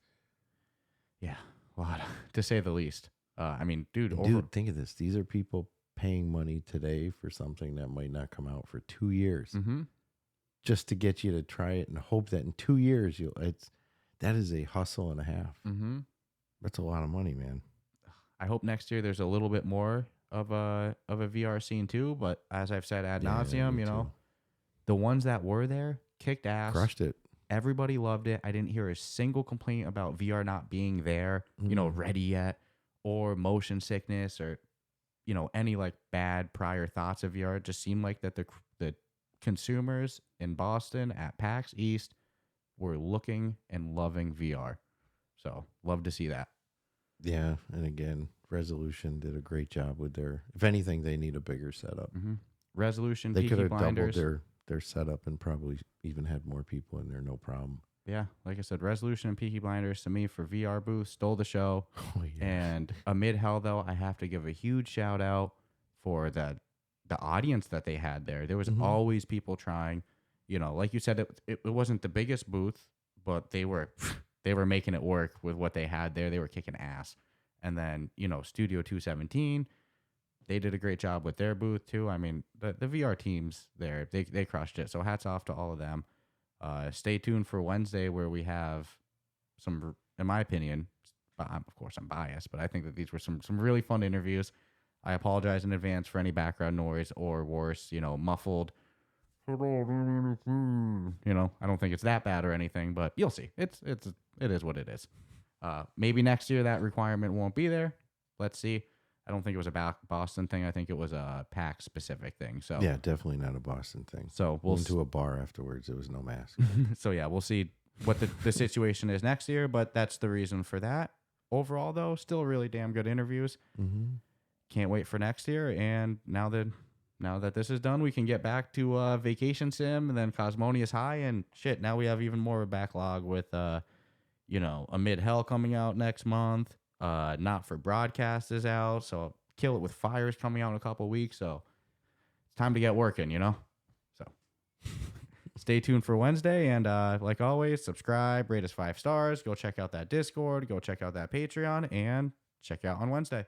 Yeah, a lot, to say the least. I mean, dude, think of this. These are people paying money today for something that might not come out for 2 years. Mm-hmm. Just to get you to try it and hope that in 2 years that is a hustle and a half. Mm-hmm. That's a lot of money, man. I hope next year there's a little bit more of a VR scene too. But as I've said ad nauseum, me you know, too. the ones that were there kicked ass. Crushed it. Everybody loved it. I didn't hear a single complaint about VR not being there, you know, ready yet, or motion sickness, or you know, any like bad prior thoughts of VR. It just seemed like that the consumers in Boston at PAX East were looking and loving VR. So love to see that. Yeah, and again, Resolution did a great job with their. If anything, they need a bigger setup. Resolution, They Peaky could have doubled Blinders. their setup and probably even had more people in there, no problem. Yeah, like I said, Resolution and Peaky Blinders to me for VR booth stole the show. Oh, yeah. And amid hell, though, I have to give a huge shout out for the audience that they had there. There was always people trying. You know, like you said, it wasn't the biggest booth, but they were making it work with what they had there. They were kicking ass. And then, you know, Studio 217, they did a great job with their booth too. I mean, the VR teams there, they crushed it. So hats off to all of them. Stay tuned for Wednesday, where we have some, in my opinion, of course I'm biased, but I think that these were some really fun interviews. I apologize in advance for any background noise or worse, you know, muffled. You know, I don't think it's that bad or anything, but you'll see. It is what it is. Maybe next year that requirement won't be there. Let's see. I don't think it was a Boston thing. I think it was a PAX specific thing. So Yeah, definitely not a Boston thing. So we'll went to a bar afterwards. There was no mask. So yeah, we'll see what the situation is next year, but that's the reason for that. Overall, though, still really damn good interviews. Can't wait for next year. And now that this is done, we can get back to Vacation Sim and then Cosmonious High, and shit. Now we have even more of a backlog with you know, Amid Hell coming out next month. Not for Broadcast is out, so Kill It With Fire is coming out in a couple weeks. So it's time to get working, you know. So stay tuned for Wednesday, and like always, subscribe, rate us 5 stars, go check out that Discord, go check out that Patreon, and check out on Wednesday.